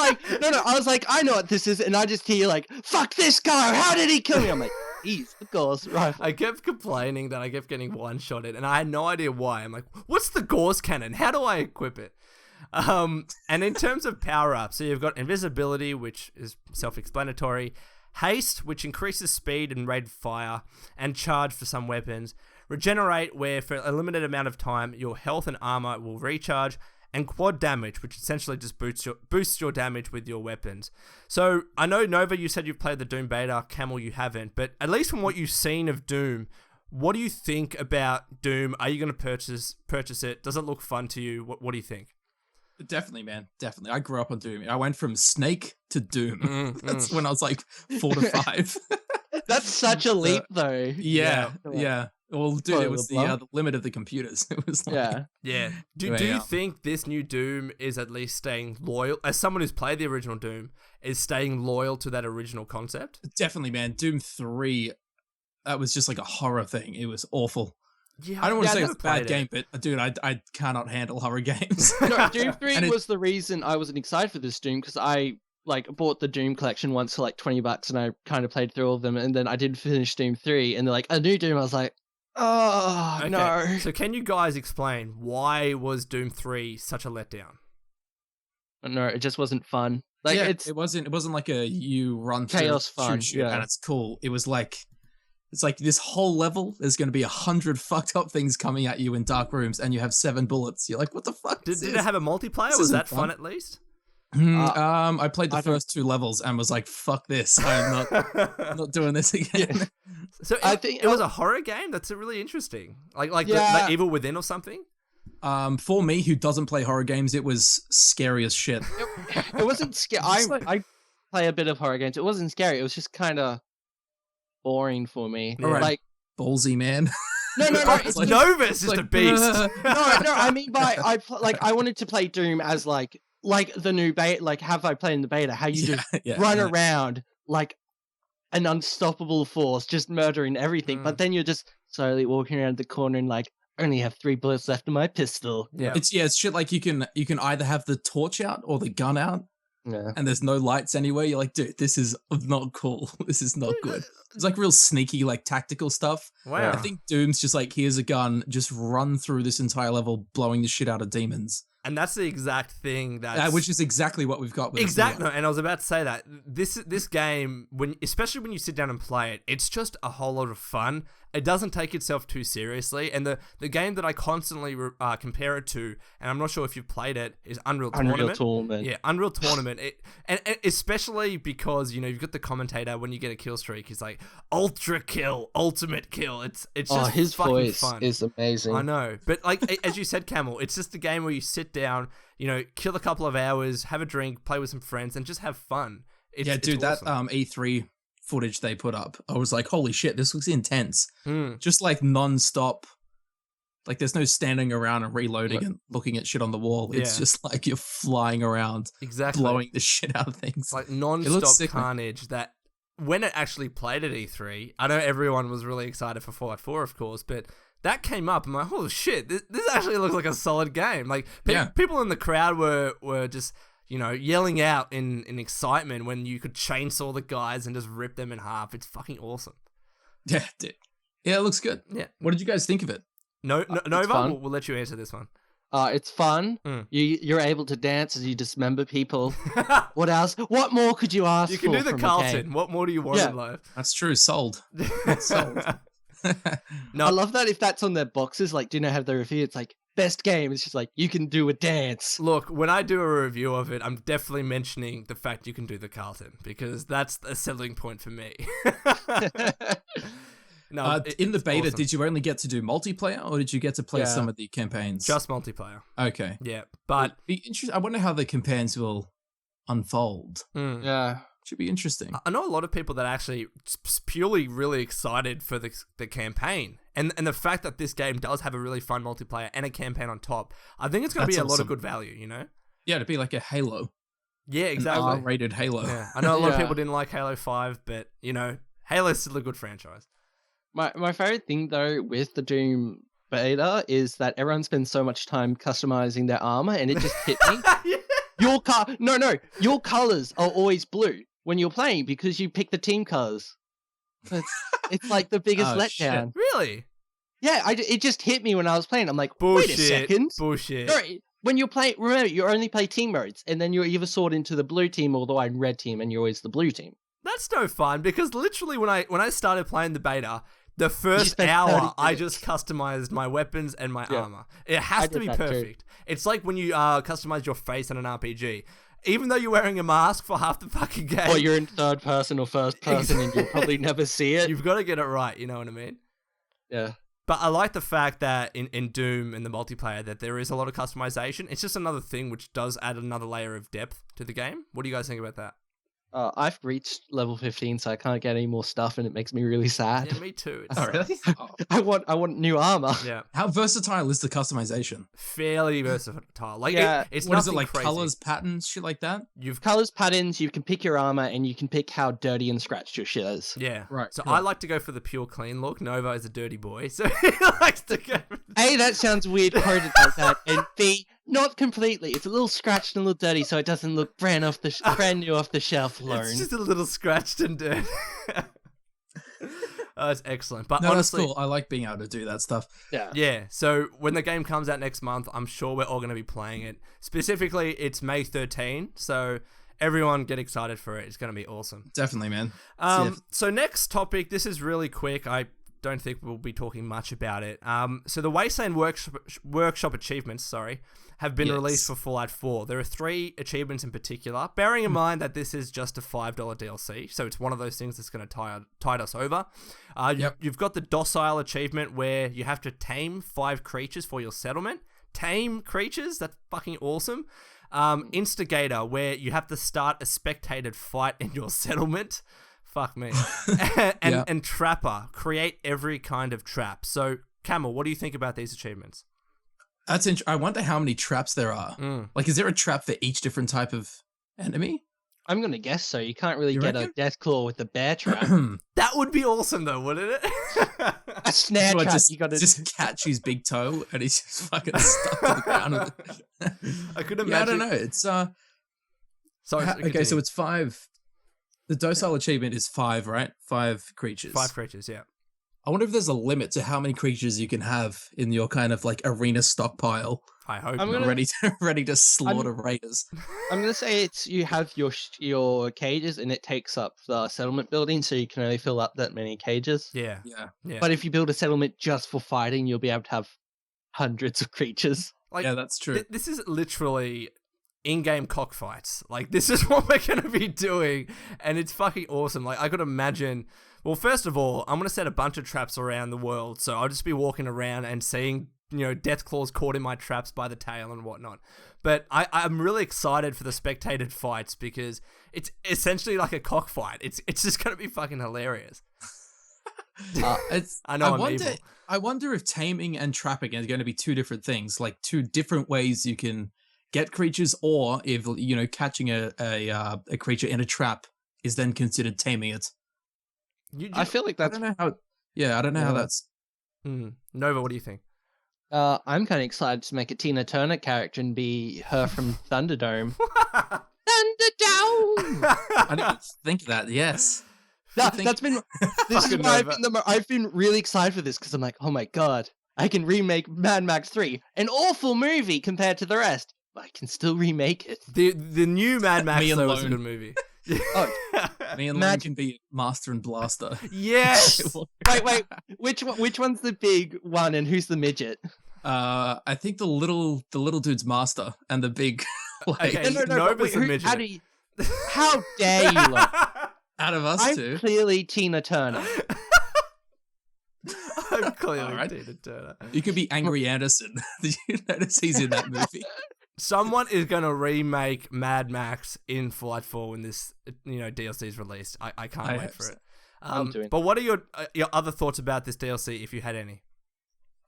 like, I know what this is, and I just hear like, fuck this guy, how did he kill me? I'm like, he's the Gauss rifle. I kept complaining that I kept getting one-shotted, and I had no idea why. I'm like, what's the Gauss Cannon? How do I equip it? And in terms of power-ups, so you've got invisibility, which is self-explanatory, haste, which increases speed and rate of fire, and charge for some weapons, regenerate, where for a limited amount of time your health and armor will recharge, and quad damage, which essentially just boosts your damage with your weapons. So I know, Nova, you said you've played the Doom beta, Camel, you haven't, but at least from what you've seen of Doom, what do you think about Doom? Are you going to purchase it? Does it look fun to you? What do you think? Definitely, man. Definitely. I grew up on Doom. I went from Snake to Doom. That's when I was like 4 to 5. That's such a leap, though. Yeah. Well, dude, it was the limit of the computers. It was like... Yeah. Do you think this new Doom is at least staying loyal, as someone who's played the original Doom, is staying loyal to that original concept? Definitely, man. Doom 3, that was just like a horror thing. It was awful. Yeah, I don't want to say it's a bad game, but dude, I cannot handle horror games. No, Doom 3 was the reason I wasn't excited for this Doom, because I bought the Doom collection once for like $20, and I kind of played through all of them, and then I did finish Doom 3, and they're like a new Doom. I was like, oh no. So can you guys explain why was Doom 3 such a letdown? No, it just wasn't fun. Like it wasn't like a you run through chaos fun, shoot, and it's cool. It was like it's like this whole level. There's going to be 100 fucked up things coming at you in dark rooms, and you have 7 bullets. You're like, what the fuck? Did it have a multiplayer? Was that fun at least? I played the first 2 levels and was like, fuck this. I'm not doing this again. So I think it was a horror game. That's really interesting. Like the Evil Within or something. For me, who doesn't play horror games, it was scary as shit. It wasn't scary. I play a bit of horror games. It wasn't scary. It was just kind of boring for me. Yeah. Right. Like ballsy, man. No. It's like, Nova's just a beast. No. I mean, I wanted to play Doom as like the new beta. Like, have I played in the beta? How you just run around like an unstoppable force, just murdering everything. But then you're just slowly walking around the corner and like, only have 3 bullets left in my pistol. Yeah, it's shit. Like you can either have the torch out or the gun out. Yeah. And there's no lights anywhere. You're like, dude, this is not cool. This is not good. It's like real sneaky, like tactical stuff. Wow. I think Doom's just like, here's a gun, just run through this entire level, blowing the shit out of demons. And that's the exact thing which is exactly what we've got with exactly. And I was about to say that this game, especially when you sit down and play it, it's just a whole lot of fun. It doesn't take itself too seriously. And the game that I constantly compare it to, and I'm not sure if you've played it, is Unreal Tournament. Yeah, Unreal Tournament. And especially because you've got the commentator when you get a kill streak. He's like ultra kill, ultimate kill. It's just his fucking voice fun. is amazing. I know, but like as you said, Camel, it's just a game where you sit down, kill a couple of hours, have a drink, play with some friends, and just have fun. It's awesome. That E3 footage they put up, I was like, holy shit, this looks intense. Just like non-stop. Like there's no standing around and reloading and looking at shit on the wall. It's just like you're flying around, blowing the shit out of things. Like non-stop carnage that when it actually played at E3, I know everyone was really excited for Fallout 4, of course, but that came up. I'm like, oh shit, this actually looks like a solid game. Like people in the crowd were just yelling out in excitement when you could chainsaw the guys and just rip them in half. It's fucking awesome. Yeah, dude. Yeah, it looks good. Yeah. What did you guys think of it? Nova, we'll let you answer this one. It's fun. You're able to dance as you dismember people. What else? What more could you ask for? You can do the Carlton. What more do you want in life? That's true. Sold. Sold. No, I love that if that's on their boxes, like, do you know how they review? It's like, best game. It's just like, you can do a dance. Look, when I do a review of it, I'm definitely mentioning the fact you can do the Carlton, because that's a selling point for me. No, in the beta, awesome. Did you only get to do multiplayer, or did you get to play some of the campaigns? Just multiplayer. Okay. Yeah, but I wonder how the campaigns will unfold. Yeah. Should be interesting. I know a lot of people that are actually purely really excited for the campaign. And the fact that this game does have a really fun multiplayer and a campaign on top, I think it's going to be a lot of good value, Yeah, it'd be like a Halo. Yeah, exactly. An R-rated Halo. Yeah. I know a lot of people didn't like Halo 5, but, Halo's still a good franchise. My favorite thing, though, with the Doom beta is that everyone spends so much time customizing their armor, and it just hit me. Your colors are always blue when you're playing because you pick the team colors. It's like the biggest letdown. Shit. Really? Yeah, it just hit me when I was playing. I'm like, bullshit, wait a second. Bullshit. No, when you're playing, remember, you only play team modes, and then you're either sorted into the blue team or the red team, and you're always the blue team. That's no fun, because literally when I started playing the beta, the first hour, I just customized my weapons and my armor. It has to be perfect. It's like when you customize your face in an RPG. Even though you're wearing a mask for half the fucking game. Or you're in third person or first person and you'll probably never see it. You've got to get it right, you know what I mean? Yeah. But I like the fact that in Doom and the multiplayer that there is a lot of customization. It's just another thing which does add another layer of depth to the game. What do you guys think about that? I've reached level 15, so I can't get any more stuff, and it makes me really sad. Yeah, me too. Really? I want new armor. Yeah. How versatile is the customization? Fairly versatile. Like it's what is it, like crazy. colors, patterns, shit like that? You've colors, patterns. You can pick your armor, and you can pick how dirty and scratched your shit is. Yeah. Right. So cool. I like to go for the pure clean look. Nova is a dirty boy, so he likes to go. A, that sounds weird quoted like that, and B, Not completely. It's a little scratched and a little dirty, so it doesn't look brand new off the shelf alone. It's just a little scratched and dirty. Oh, it's excellent. But no, honestly, that's cool. I like being able to do that stuff. Yeah. So when the game comes out next month, I'm sure we're all going to be playing it. Specifically, it's May 13. So everyone get excited for it. It's going to be awesome. Definitely, man. So next topic. This is really quick. I don't think we'll be talking much about it. So the Wasteland Workshop achievements, have been released for Fallout 4. There are 3 achievements in particular, bearing in mind that this is just a $5 DLC, so it's one of those things that's going to tide us over. You've got the Docile achievement where you have to tame 5 creatures for your settlement. Tame creatures? That's fucking awesome. Instigator, where you have to start a spectated fight in your settlement. Fuck me. And Trapper, create every kind of trap. So, Camel, what do you think about these achievements? That's I wonder how many traps there are. Like, is there a trap for each different type of enemy? I'm going to guess so. You can't really get a death claw with the bear trap. That would be awesome, though, wouldn't it? A snare trap. Just catch his big toe and he's just fucking stuck to the ground. I could imagine. Yeah, I don't know. It's okay, so it's 5. The Docile achievement is 5, right? 5 creatures. 5 creatures, yeah. I wonder if there's a limit to how many creatures you can have in your kind of like arena stockpile. I hope ready to slaughter raiders. I'm gonna say you have your cages and it takes up the settlement building, so you can only fill up that many cages. Yeah. But if you build a settlement just for fighting, you'll be able to have hundreds of creatures. Yeah, that's true. This is literally in-game cockfights. Like, this is what we're going to be doing, and it's fucking awesome. Like, I could imagine... Well, first of all, I'm going to set a bunch of traps around the world, so I'll just be walking around and seeing, death claws caught in my traps by the tail and whatnot. But I'm really excited for the spectated fights because it's essentially like a cockfight. It's just going to be fucking hilarious. I know I'm evil. I wonder if taming and trapping are going to be 2 different things, like 2 different ways you can get creatures, or if catching a creature in a trap is then considered taming it. I feel like that's... I don't know how that's... Nova, what do you think? I'm kind of excited to make a Tina Turner character and be her from Thunderdome. Thunderdome! I didn't think of that, yes. That's been... This is why I've been really excited for this, because I'm like, oh my god, I can remake Mad Max 3. An awful movie compared to the rest. I can still remake it. The new Mad Max though was a good movie. Me and Lone can be Master and Blaster. Yes. Wait. Which one's the big one and who's the midget? I think the little dude's Master and the big. Okay, Nova's the midget. How dare you? Look? Out of us two, I'm clearly Tina Turner. I'm clearly Tina Turner. You could be Angry Anderson. Did you notice he's in that movie? Someone is going to remake Mad Max in Fallout 4 when this, DLC is released. I can't wait for it. But what are your other thoughts about this DLC, if you had any?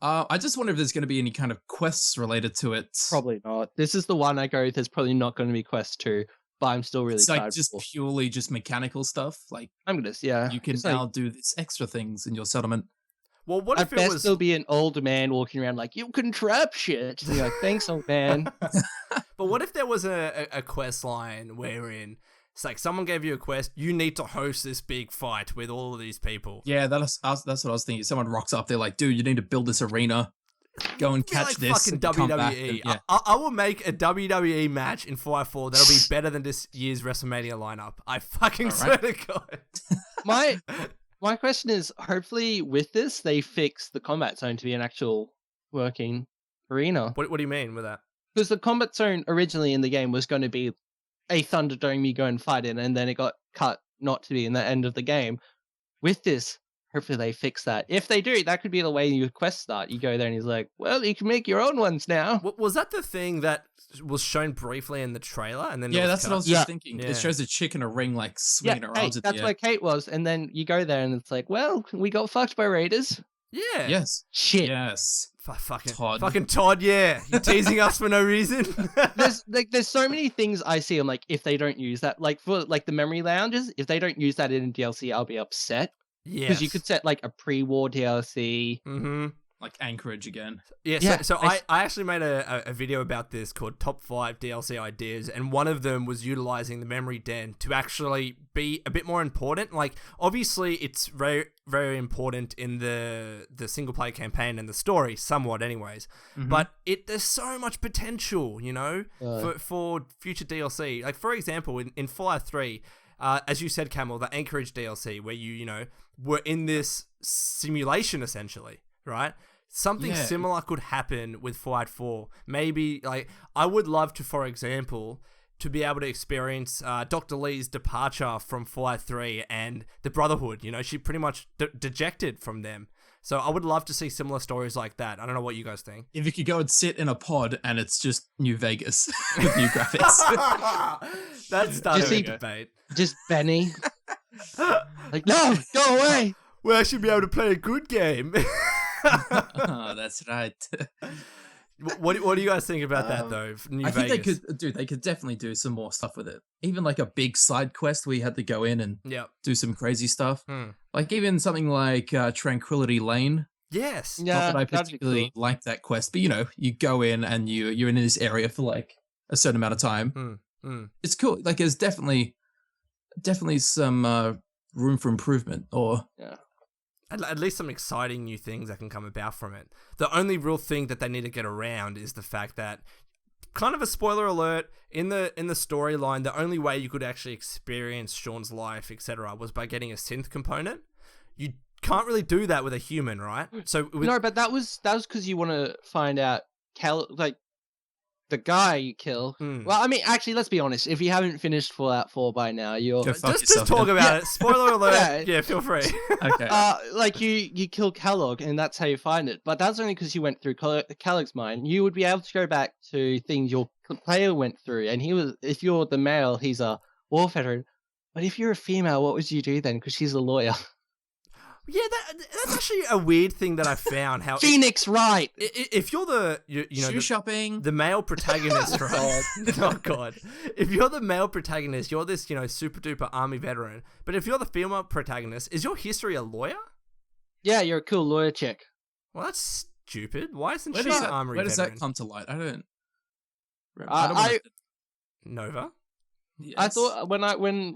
I just wonder if there's going to be any kind of quests related to it. Probably not. This is the one I go, there's probably not going to be quests 2, but I'm still really excited. It's like just purely just mechanical stuff. Like, you can now do these extra things in your settlement. Well, what if it was... there'll be an older man walking around like, you can trap shit. And you're like, thanks, old man. But what if there was a quest line wherein it's like someone gave you a quest, you need to host this big fight with all of these people? Yeah, that's what I was thinking. Someone rocks up, they're like, dude, you need to build this arena. Go and catch this. Fucking WWE. I will make a WWE match in Fallout 4 that'll be better than this year's WrestleMania lineup. I fucking swear to God. My question is, hopefully with this, they fix the combat zone to be an actual working arena. What do you mean with that? Because the combat zone originally in the game was going to be a Thunderdome you go and fight in, and then it got cut not to be in the end of the game. With this, hopefully they fix that. If they do, that could be the way your quest start. You go there and he's like, well, you can make your own ones now. Was that the thing that was shown briefly in the trailer? And then that's what I was just thinking. Yeah. It shows a chick in a ring like swinging her arms at the air. That's where Kate was. And then you go there and it's like, well, we got fucked by raiders. Yeah. Yes. Shit. Yes. Fucking Todd, yeah. You're teasing us for no reason. There's so many things I see. I'm like, if they don't use that, like for like the memory lounges, if they don't use that in DLC, I'll be upset. Yeah. Because you could set like a pre-war DLC. Mm-hmm. like Anchorage again. Yeah, so I actually made a video about this called Top 5 DLC Ideas, and one of them was utilizing the memory den to actually be a bit more important. Like, obviously, it's very, very important in the single-player campaign and the story, somewhat anyways. Mm-hmm. But there's so much potential, you know, for future DLC. Like, for example, in Fallout 3, as you said, Camel, the Anchorage DLC, where you know, were in this simulation, essentially, right? Something similar could happen with Fallout 4. Maybe, like, I would love to, for example, to be able to experience Dr. Lee's departure from Fallout 3 and the Brotherhood. You know, she pretty much dejected from them. So I would love to see similar stories like that. I don't know what you guys think. If you could go and sit in a pod and it's just New Vegas with new graphics. That's starting a debate. Just Benny. Like, no, go away. We'll actually be able to play a good game. Oh, that's right. What do you guys think about that though? I think they could definitely do some more stuff with it. Even like a big side quest where you had to go in and do some crazy stuff. Like even something like Tranquility Lane. Yes. Yeah. Not that I particularly like that quest, but you know, you go in and you're in this area for like a certain amount of time. It's cool. Like there's definitely some room for improvement or at least some exciting new things that can come about from it. The only real thing that they need to get around is the fact that, kind of a spoiler alert, in the storyline, the only way you could actually experience Sean's life, etc., was by getting a synth component. You can't really do that with a human, right? So no, but that was because you want to find out the guy you kill. Well, I mean, actually, let's be honest. If you haven't finished Fallout 4 by now, you're just talk about it. Spoiler alert. Yeah, feel free. Okay. Like you kill Kellogg, and that's how you find it. But that's only because you went through Kellogg's mind. You would be able to go back to things your player went through, and if you're the male, he's a war veteran. But if you're a female, what would you do then? Because she's a lawyer. Yeah, that's actually a weird thing that I found. How Phoenix Wright. If you're the shopping, the male protagonist, right? Oh god! If you're the male protagonist, you're this super duper army veteran. But if you're the female protagonist, is your history a lawyer? Yeah, you're a cool lawyer chick. Well, that's stupid. Why isn't she an army veteran? Where does that come to light? I don't. Nova. Yes. I thought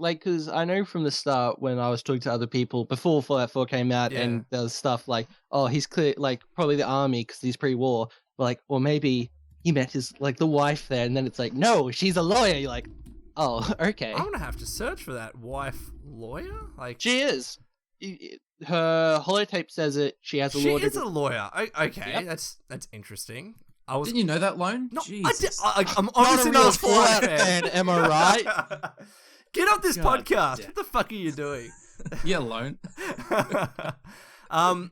because I know from the start when I was talking to other people before Fallout 4 came out, and there was stuff like, oh, he's clear, like probably the army because he's pre-war, like, or maybe he met his the wife there, and then it's like, no, she's a lawyer. You're like, oh, okay. I'm gonna have to search for that wife lawyer. Like she is. Her holotape says it. She has a lawyer. She is a lawyer. Okay, that's interesting. Didn't you know that, Lone? No, Jesus. I'm obviously not a Fallout fan. Am I right? Get off this podcast. What the fuck are you doing? Yeah, Lone.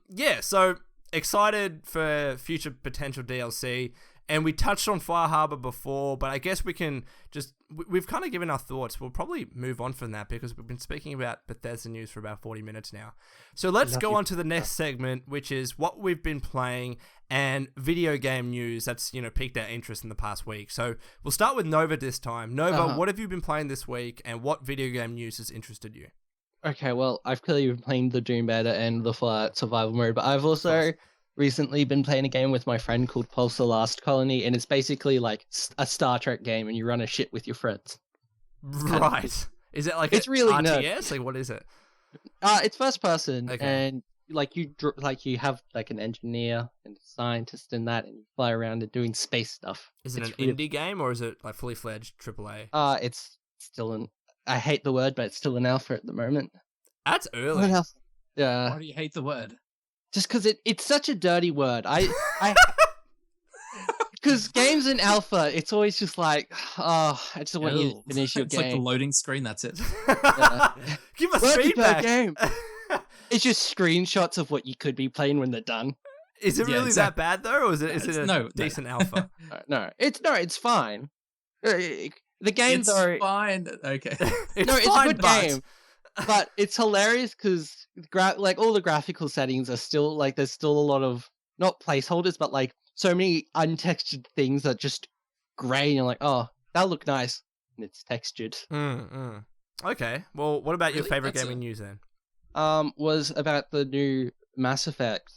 Yeah, so excited for future potential DLC. And we touched on Fire Harbor before, but I guess we can we've kind of given our thoughts. We'll probably move on from that because we've been speaking about Bethesda news for about 40 minutes now. So let's go on to the next segment, which is what we've been playing and video game news that's, piqued our interest in the past week. So we'll start with Nova this time. Nova, what have you been playing this week and what video game news has interested you? Okay, well, I've clearly been playing the Doom beta and the Fallout survival mode, but I've also recently been playing a game with my friend called Pulse the Last Colony, and it's basically like a Star Trek game, and you run a ship with your friends. Right. Is it like it's really RTS? Like, what is it? It's first person, and you have like an engineer and a scientist and that, and you fly around and doing space stuff. Is it an indie game or is it like fully fledged AAA? It's still I hate the word, but it's still an alpha at the moment. That's early. What else? Yeah. Why do you hate the word? Just because it's such a dirty word. Because games in alpha, it's always just like, I just want you to finish your game. It's like the loading screen, that's it. Give us feedback. Game. It's just screenshots of what you could be playing when they're done. Is it really that bad though, or is it a decent alpha? No, it's fine. The games are fine. Okay. It's a good game. But it's hilarious because all the graphical settings are still there's still a lot of not placeholders, but so many untextured things that are just grey, and you're like, oh, that'll look nice, and it's textured. Okay, well, what about your favorite gaming news then? Was about the new Mass Effect.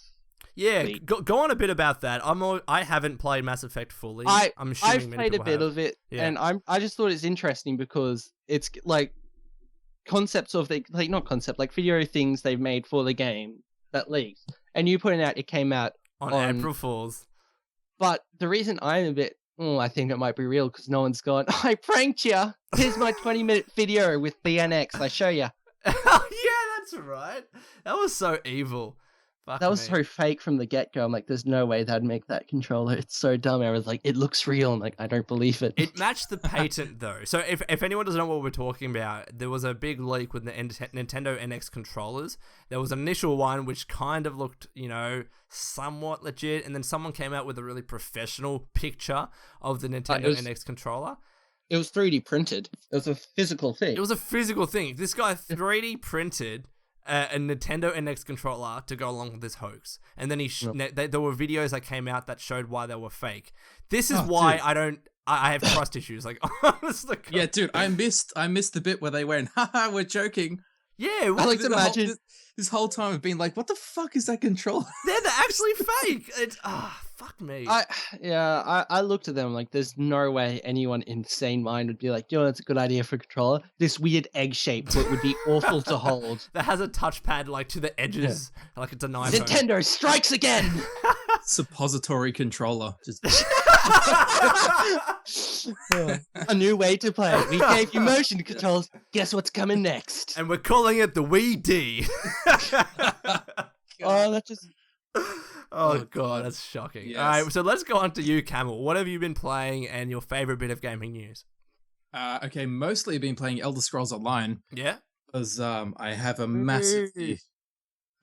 Yeah, go on a bit about that. I haven't played Mass Effect fully. I'm assuming I've played a bit of it, and I just thought it's interesting because it's like concepts of like video things they've made for the game that leaks. And you pointed out it came out on April Fools. But the reason I'm a bit, I think it might be real because no one's gone, I pranked you. Here's my 20-minute video with BNX. I show you. Yeah, that's right. That was so evil. That was so fake from the get-go. I'm like, there's no way they'd make that controller. It's so dumb. I was like, it looks real. I'm like, I don't believe it. It matched the patent, though. So if anyone doesn't know what we're talking about, there was a big leak with the Nintendo NX controllers. There was an initial one which kind of looked, somewhat legit, and then someone came out with a really professional picture of the Nintendo NX controller. It was 3D printed. It was a physical thing. It was a physical thing. This guy 3D printed a Nintendo NX controller to go along with this hoax. And then there were videos that came out that showed why they were fake. This is why I have trust issues. Like, honestly. Yeah, dude, I missed the bit where they went, haha, we're joking. Yeah. I like to imagine this whole time I've been like, what the fuck is that controller? They're actually fake. It's, fuck me. I looked at them like, there's no way anyone in sane mind would be like, that's a good idea for a controller. This weird egg shape that would be awful to hold. That has a touchpad like to the edges, like it's an iPhone. Nintendo strikes again. Suppository controller. Just a new way to play. We gave you motion controls. Guess what's coming next? And we're calling it the Wii D. Oh god, that's shocking. Yes. All right, so let's go on to you, Camel. What have you been playing and your favorite bit of gaming news? Okay, mostly been playing Elder Scrolls Online. Yeah? Because I have a massively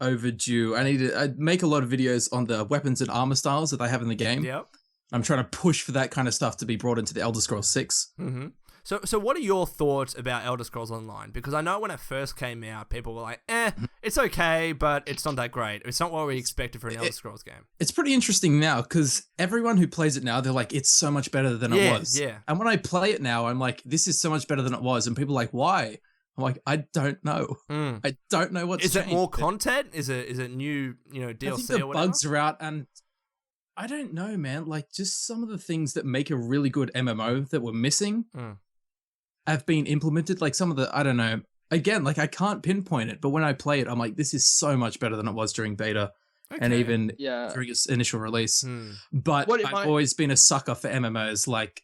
overdue. I make a lot of videos on the weapons and armor styles that I have in the game. Yep. I'm trying to push for that kind of stuff to be brought into the Elder Scrolls 6. Mm-hmm. So what are your thoughts about Elder Scrolls Online? Because I know when it first came out, people were like, it's okay, but it's not that great. It's not what we expected for an Elder Scrolls game. It's pretty interesting now, because everyone who plays it now, they're like, it's so much better than it was. Yeah. And when I play it now, I'm like, this is so much better than it was. And people are like, why? I'm like, I don't know. I don't know what's changed. Is it more content? Is it new, DLC I think the or whatever? bugs are out, and I don't know, man. Like, just some of the things that make a really good MMO that were missing have been implemented. Like some of the, I don't know. Again, like I can't pinpoint it, but when I play it, I'm like, this is so much better than it was during beta and even during its initial release. But I've always been a sucker for MMOs. Like,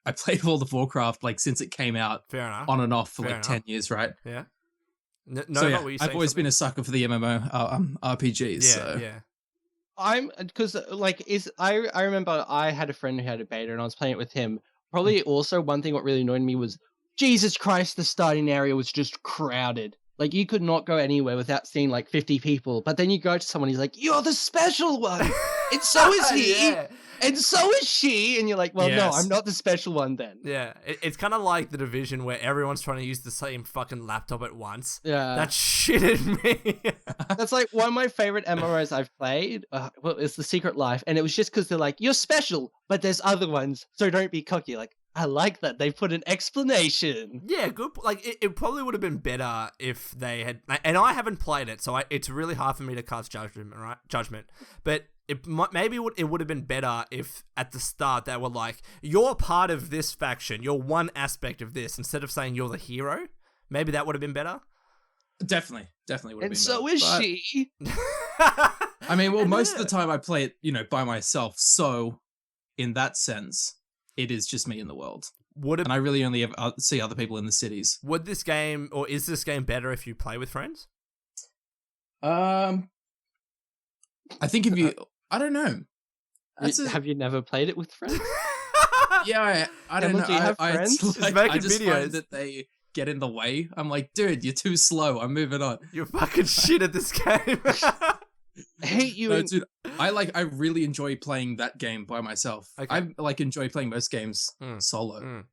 I played World of Warcraft like since it came out, on and off for 10 years, right? Yeah. I've always been a sucker for the MMO RPGs. Yeah. I remember I had a friend who had a beta and I was playing it with him. Probably also one thing what really annoyed me was, Jesus Christ, the starting area was just crowded. Like, you could not go anywhere without seeing like 50 people. But then you go to someone, he's like, you're the special one. And so is he. And so is she. And you're like, well, no, I'm not the special one then. Yeah. It's kind of like The Division where everyone's trying to use the same fucking laptop at once. Yeah. That shitted me. That's like one of my favorite MMOs I've played. It's The Secret Life. And it was just because they're like, you're special, but there's other ones. So don't be cocky. Like, I like that. They put an explanation. Yeah, good. Like, it probably would have been better if they had... And I haven't played it, so it's really hard for me to cast judgment, right? But it would have been better if at the start they were like, you're part of this faction. You're one aspect of this. Instead of saying you're the hero. Maybe that would have been better. Definitely would have been better. And so is she. I mean, well, most of the time I play it, by myself. So, in that sense... it is just me in the world. And I really only ever see other people in the cities. Would this game, or is this game better if you play with friends? I think if you... I don't know. Have you never played it with friends? Yeah, I don't know. Do you have friends? I just find that they get in the way. I'm like, dude, you're too slow. I'm moving on. You're fucking shit at this game. I hate you. No, dude, I really enjoy playing that game by myself. Okay. I enjoy playing most games solo.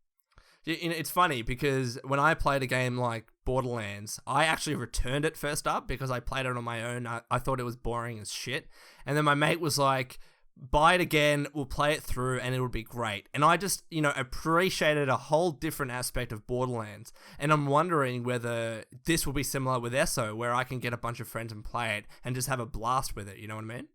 It's funny because when I played a game like Borderlands, I actually returned it first up because I played it on my own. I thought it was boring as shit. And then my mate was like, buy it again, we'll play it through and it'll be great. And I just, appreciated a whole different aspect of Borderlands. And I'm wondering whether this will be similar with ESO, where I can get a bunch of friends and play it and just have a blast with it. You know what I mean?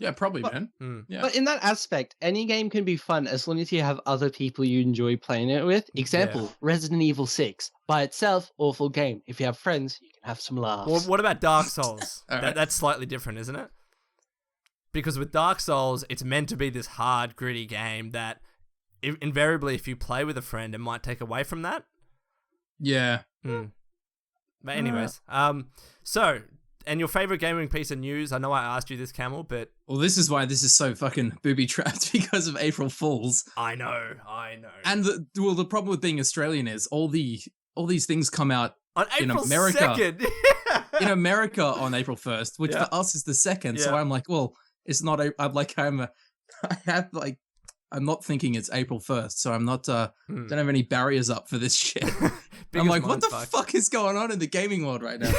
Yeah, probably, But- man. Yeah. But in that aspect, any game can be fun as long as you have other people you enjoy playing it with. Example, Resident Evil 6. By itself, awful game. If you have friends, you can have some laughs. Well, what about Dark Souls? All right. That's slightly different, isn't it? Because with Dark Souls, it's meant to be this hard, gritty game that invariably, if you play with a friend, it might take away from that. Yeah. But anyways, so, and your favorite gaming piece of news? I know I asked you this, Camel, but... Well, this is why this is so fucking booby-trapped because of April Fools. I know. And the problem with being Australian is all these things come out On in April America. 2nd! in America on April 1st, which Yeah. for us is the 2nd. So Yeah. I'm like, well, it's not. I'm not thinking it's April 1st, so I'm not. Don't have any barriers up for this shit. I'm like, what the fuck is going on in the gaming world right now?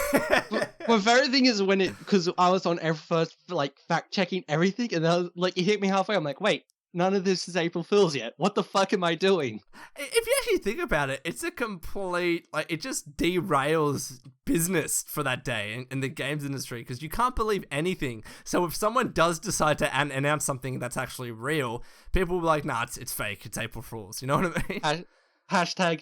My favorite thing is because I was on April 1st, like, fact checking everything, and then it hit me halfway. I'm like, wait, none of this is April Fool's yet. What the fuck am I doing? If you actually think about it, it's a complete, like, it just derails business for that day in the games industry because you can't believe anything. So if someone does decide to announce something that's actually real, people will be like, nah, it's fake. It's April Fool's. You know what I mean? Hashtag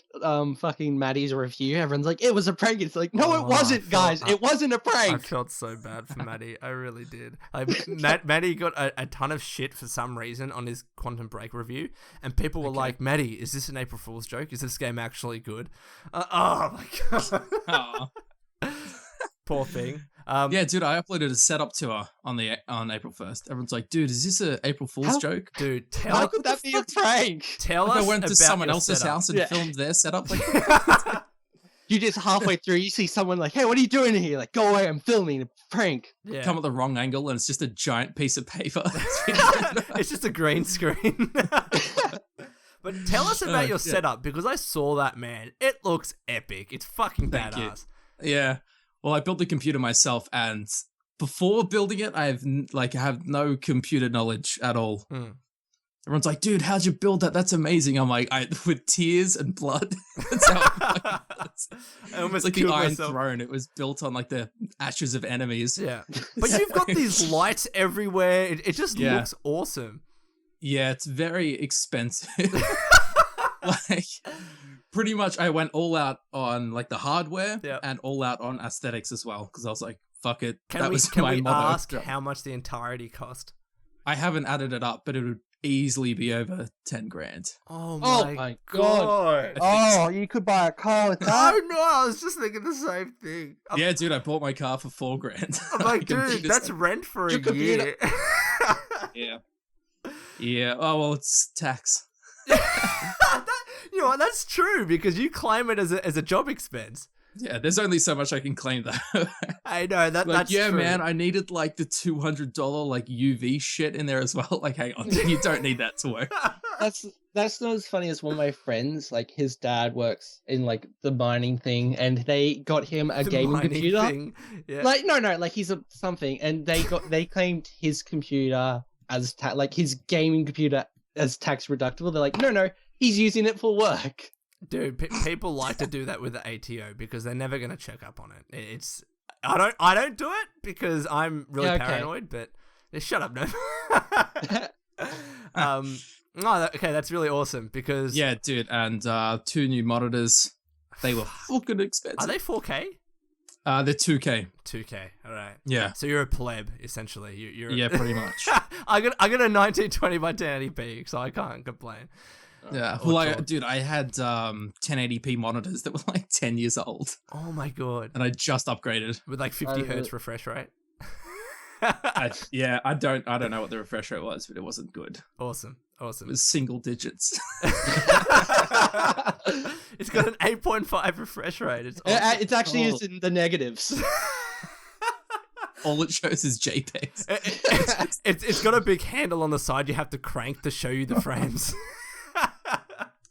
fucking Maddie's review. Everyone's like, it was a prank. It's like, no, it wasn't, guys. It wasn't a I prank. felt so bad for Maddie. I really did. Maddie got a ton of shit for some reason on his Quantum Break review, and people were like, Maddie, is this an April Fool's joke? Is this game actually good? Oh my god. Poor thing. Yeah, dude, I uploaded a setup tour on April 1st. Everyone's like, dude, is this a April Fool's joke? Dude, How could that be a prank? Tell Like us I went to about someone your else's setup. house and Yeah. filmed their setup. Like, You just halfway through, you see someone like, hey, what are you doing here? Like, go away, I'm filming a prank. Yeah. come at the wrong angle and it's just a giant piece of paper. It's just a green screen. But tell us about your yeah. setup because I saw that, man. It looks epic. It's fucking Thank you. badass. Yeah. Well, I built the computer myself, and before building it, I have no computer knowledge at all. Everyone's like, dude, how'd you build that? That's amazing. I'm like, with tears and blood. That's how I almost it's like the killed Iron myself. Throne. It was built on like the ashes of enemies. Yeah. But you've got these lights everywhere. It just Yeah. looks awesome. Yeah, it's very expensive. Like, pretty much I went all out on like the hardware Yep. and all out on aesthetics as well, because I was like, fuck it. Can that we, was can my we motto. ask how much the entirety cost? I haven't added it up, but it would easily be over 10 grand. Oh Oh my, my god. Oh, you could buy a car with Oh no, I was just thinking the same thing. Yeah, dude, I bought my car for 4 grand. I'm like, My dude, computer's that's like- rent for a Your computer- year. Yeah. Yeah. Oh, well, it's tax. You know what? That's true because you claim it as a job expense. Yeah, there's only so much I can claim though. I know that. Like, that's yeah, true. man, I needed like the $200 like UV shit in there as well. Like, hang on, you don't need that to work. That's not as funny as one of my friends. Like, his dad works in like the mining thing, and they got him a The gaming mining computer. thing. Yeah. Like, no, like he's a something, and they claimed his computer as like his gaming computer as tax deductible. They're like, no, he's using it for work. Dude, people like to do that with the ATO because they're never gonna check up on it. It's I don't do it because I'm really Yeah, okay. paranoid. But shut up, no. Okay, that's really awesome because Yeah, dude, and 2 new monitors. They were fucking expensive. are they 4K? They're 2K. 2K. All right. Yeah. So you're a pleb essentially. You're Yeah, pretty much. I got a 1920 by 1080p, so I can't complain. Yeah. Or Well, God. dude, I had 1080p monitors that were like 10 years old, Oh my god. and I just upgraded. With like 50 hertz refresh rate. I don't know what the refresh rate was, but it wasn't good. Awesome. It was single digits. It's got an 8.5 refresh rate. It's awesome. It's actually used in the negatives. All it shows is JPEGs. It's got a big handle on the side you have to crank to show you the frames.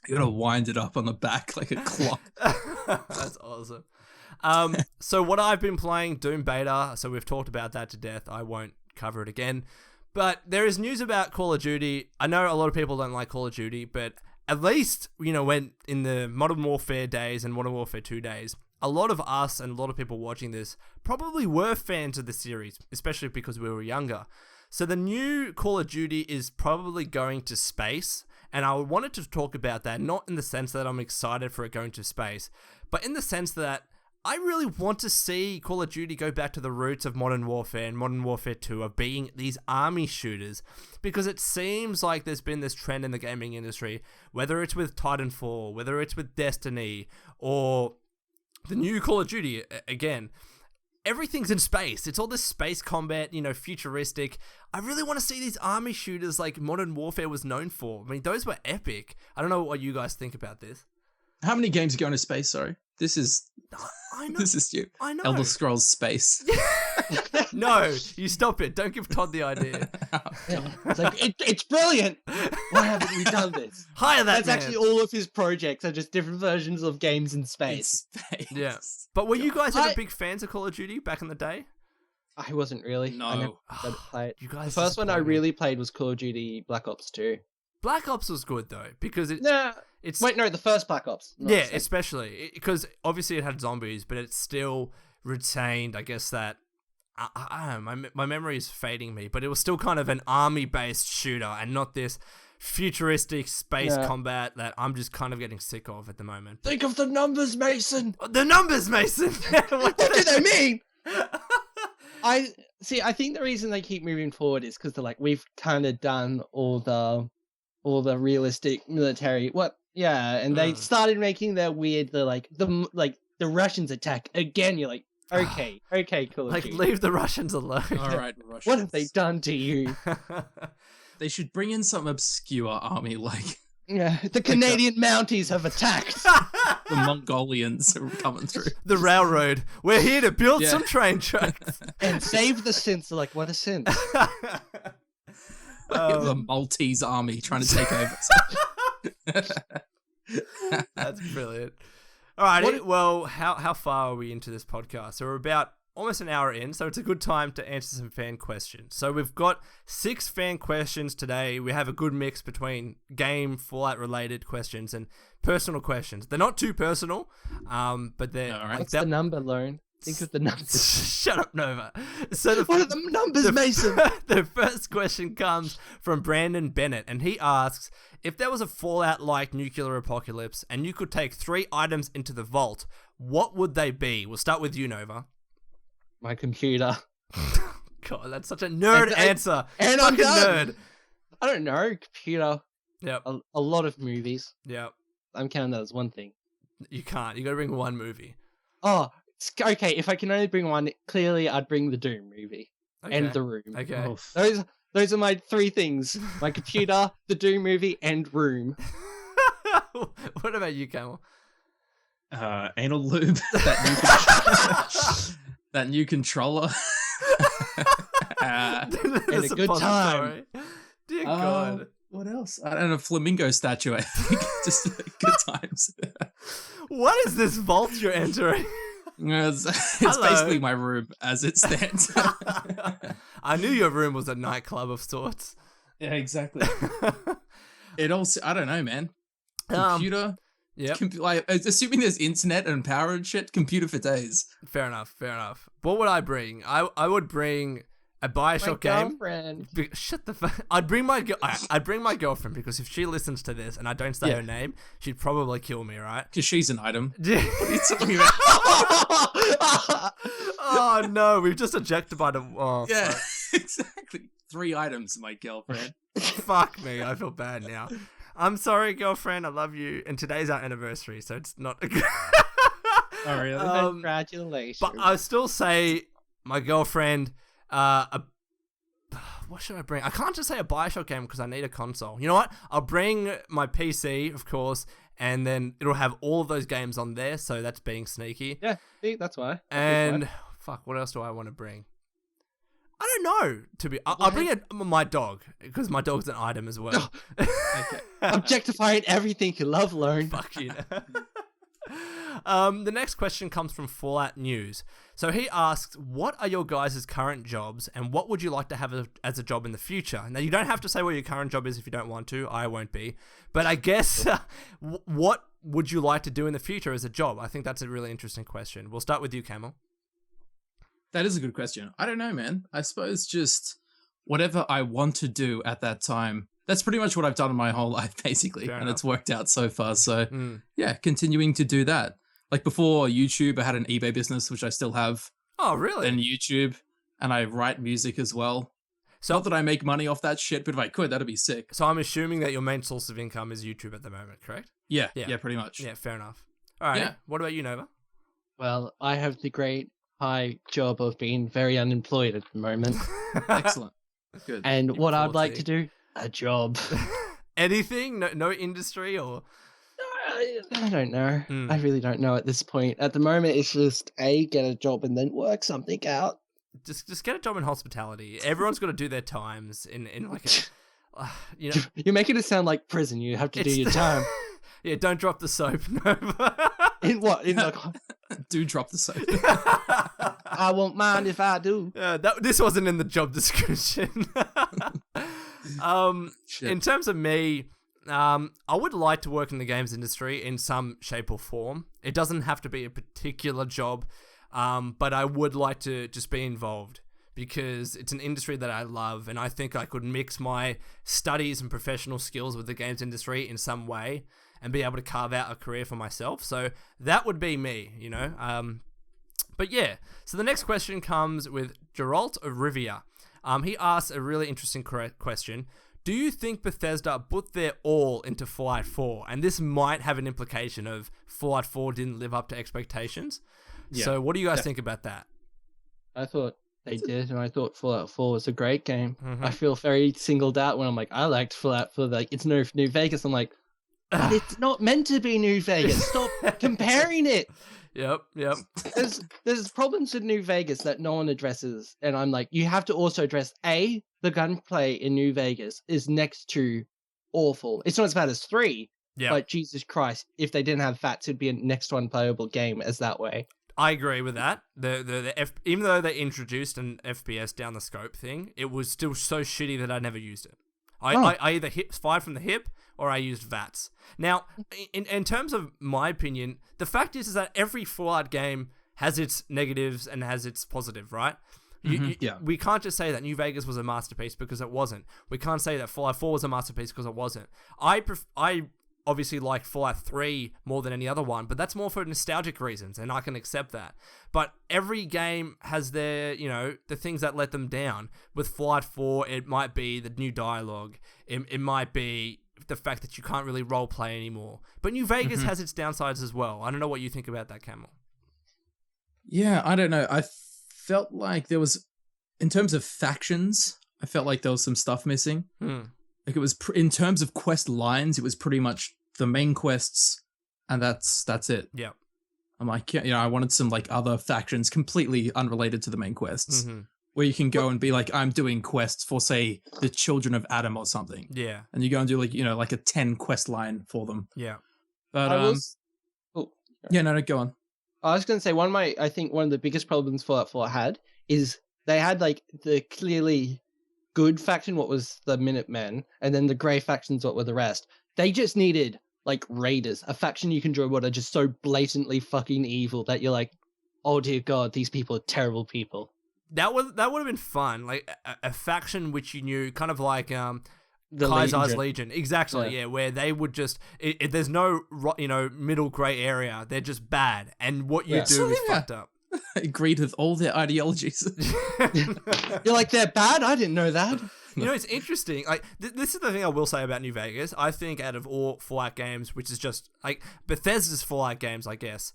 You gotta wind it up on the back like a clock. That's awesome. So what I've been playing, Doom Beta, so we've talked about that to death. I won't cover it again. But there is news about Call of Duty. I know a lot of people don't like Call of Duty, but at least, when in the Modern Warfare days and Modern Warfare 2 days, a lot of us and a lot of people watching this probably were fans of the series, especially because we were younger. So the new Call of Duty is probably going to space, and I wanted to talk about that, not in the sense that I'm excited for it going to space, but in the sense that I really want to see Call of Duty go back to the roots of Modern Warfare and Modern Warfare 2 of being these army shooters, because it seems like there's been this trend in the gaming industry, whether it's with Titanfall, whether it's with Destiny, or the new Call of Duty, again, everything's in space. It's all this space combat, futuristic. I really want to see these army shooters like Modern Warfare was known for. I mean, those were epic. I don't know what you guys think about this. How many games are going to space? Sorry, this is you. I know. Elder Scrolls Space. No, you stop it. Don't give Todd the idea. It's like it's brilliant. Why haven't we done this? Hire that That's man. actually all of his projects are just different versions of games in space. Yeah. But were you guys ever big fans of Call of Duty back in the day? I wasn't really. No. I never got to play it. You guys. The first one I really played was Call of Duty Black Ops 2. Black Ops was good though because it's the first Black Ops. Yeah, especially because obviously it had zombies, but it still retained, I guess, that I don't know, my memory is fading me, but it was still kind of an army-based shooter and not this futuristic space combat that I'm just kind of getting sick of at the moment. Think of the numbers, Mason. The numbers, Mason. What do they mean? I think the reason they keep moving forward is because they're like, we've kind of done all the realistic military. And they started making their weird. The Russians attack again. You're like, okay, Call of Duty. Leave the Russians alone. All right, Russians. What have they done to you? They should bring in some obscure army like. Yeah, the Canadian Mounties have attacked. The Mongolians are coming through. The railroad. We're here to build some train tracks. And save the synths. They're like, what a synth. The Maltese army trying to take over. That's brilliant. Alrighty, well, how far are we into this podcast? So we're about almost an hour in, so it's a good time to answer some fan questions. So we've got 6 fan questions today. We have a good mix between game, Fallout-related questions and personal questions. They're not too personal, but they're... All right. What's the number, Lone? Think of the numbers. Shut up, Nova. So what are the numbers, Mason? The first question comes from Brandon Bennett, and he asks, if there was a Fallout-like nuclear apocalypse and you could take 3 items into the vault, what would they be? We'll start with you, Nova. My computer. God, that's such a nerd answer. And I'm done. nerd. I don't know. Computer. Yep. A lot of movies. Yep. I'm counting that as one thing. You can't. You got to bring one movie. Oh, okay. If I can only bring one, clearly I'd bring the Doom movie and The Room. Okay. Those are my 3 things: my computer, the Doom movie, and Room. What about you, Camel? Anal lube. That new controller. And a good time. Dear God. What else? I don't know. Flamingo statue, I think. Just good times. What is this vault you're entering? It's basically my room as it stands. I knew your room was a nightclub of sorts. Yeah, exactly. It also, I don't know, man. Computer. Yeah. Assuming there's internet and power and shit, computer for days. Fair enough. What would I bring? I would bring a Bioshock game. Girlfriend. Shut the fuck. I'd bring my girlfriend because if she listens to this and I don't say her name, she'd probably kill me, right? Because she's an item. What are you talking about? Oh no, we've just objectified him. Oh, yeah, fuck. exactly. 3 items, my girlfriend. Fuck me, I feel bad now. I'm sorry, girlfriend. I love you. And today's our anniversary, so it's not a good. Oh, really? Congratulations. But I still say my girlfriend. What should I bring? I can't just say a Bioshock game because I need a console. You know what? I'll bring my PC, of course, and then it'll have all of those games on there. So that's being sneaky. Yeah, see, that's why. And fuck, what else do I want to bring? I don't know. I'll bring my dog because my dog's an item as well. Okay. Objectifying everything you love, Lone. Fuck you. The next question comes from Fallout News. So he asks, what are your guys' current jobs and what would you like to have as a job in the future? Now, you don't have to say what your current job is if you don't want to. I won't be. But I guess, what would you like to do in the future as a job? I think that's a really interesting question. We'll start with you, Camel. That is a good question. I don't know, man. I suppose just whatever I want to do at that time. That's pretty much what I've done in my whole life, basically. Fair and enough. It's worked out so far. So yeah, continuing to do that. Like before YouTube, I had an eBay business, which I still have. Oh, really? Then YouTube, and I write music as well. So, not that I make money off that shit, but if I could, that'd be sick. So I'm assuming that your main source of income is YouTube at the moment, correct? Yeah, pretty much. Yeah, fair enough. All right. Yeah. What about you, Nova? Well, I have the great high job of being very unemployed at the moment. Excellent. Good. And what I'd like to do, a job. Anything? No industry or? I don't know. I really don't know at this point. At the moment, it's just get a job and then work something out. Just get a job in hospitality. Everyone's got to do their times in like a, You're making it sound like prison. You have to do your time. Yeah, don't drop the soap. In what? In like, do drop the soap. I won't mind if I do. This wasn't in the job description. In terms of me, I would like to work in the games industry in some shape or form. It doesn't have to be a particular job, but I would like to just be involved because it's an industry that I love, and I think I could mix my studies and professional skills with the games industry in some way and be able to carve out a career for myself. So that would be me, you know. But yeah, so the next question comes with Geralt of Rivia. He asks a really interesting question. Do you think Bethesda put their all into Fallout 4? And this might have an implication of Fallout 4 didn't live up to expectations. Yeah. So what do you guys think about that? I thought they did, and I thought Fallout 4 was a great game. Mm-hmm. I feel very singled out when I'm like, I liked Fallout 4. Like, it's no New Vegas. I'm like, but it's not meant to be New Vegas. Stop comparing it. Yep. There's problems with New Vegas that no one addresses, and I'm like, you have to also address the gunplay in New Vegas is next to awful. It's not as bad as 3, but Jesus Christ, if they didn't have VATS, it'd be a next to unplayable game as that way. I agree with that. Even though they introduced an FPS down the scope thing, it was still so shitty that I never used it. I either fired from the hip or I used VATS. Now, in terms of my opinion, the fact is that every Fallout game has its negatives and has its positive, right? We can't just say that New Vegas was a masterpiece because it wasn't. We can't say that Fallout 4 was a masterpiece because it wasn't. I obviously like Fallout 3 more than any other one, but that's more for nostalgic reasons, and I can accept that. But every game has their, the things that let them down. With Fallout 4, it might be the new dialogue. It might be the fact that you can't really roleplay anymore. But New Vegas has its downsides as well. I don't know what you think about that, Camel. Yeah, I don't know. I felt like there was, in terms of factions, I felt like there was some stuff missing. Like it was in terms of quest lines, it was pretty much the main quests, and that's it. Yeah. I'm like, I wanted some like other factions completely unrelated to the main quests, where you can go and be like, I'm doing quests for, say, the Children of Adam or something. Yeah. And you go and do like, like a 10 quest line for them. Yeah. But no, go on. I was going to say I think one of the biggest problems Fallout 4 had is they had like the clearly good faction, what was the Minutemen, and then the grey factions, what were the rest. They just needed like raiders, a faction you can join what are just so blatantly fucking evil that you're like, oh dear God, these people are terrible people. That would have been fun, like a faction which you knew, kind of like the Kaiser's Legion. Exactly, yeah, where they would just there's no middle grey area. They're just bad, and what you do is fucked up. Agreed with all their ideologies. You're like, they're bad? I didn't know that. It's interesting. Like this is the thing I will say about New Vegas. I think out of all Fallout games, which is just like Bethesda's Fallout games, I guess,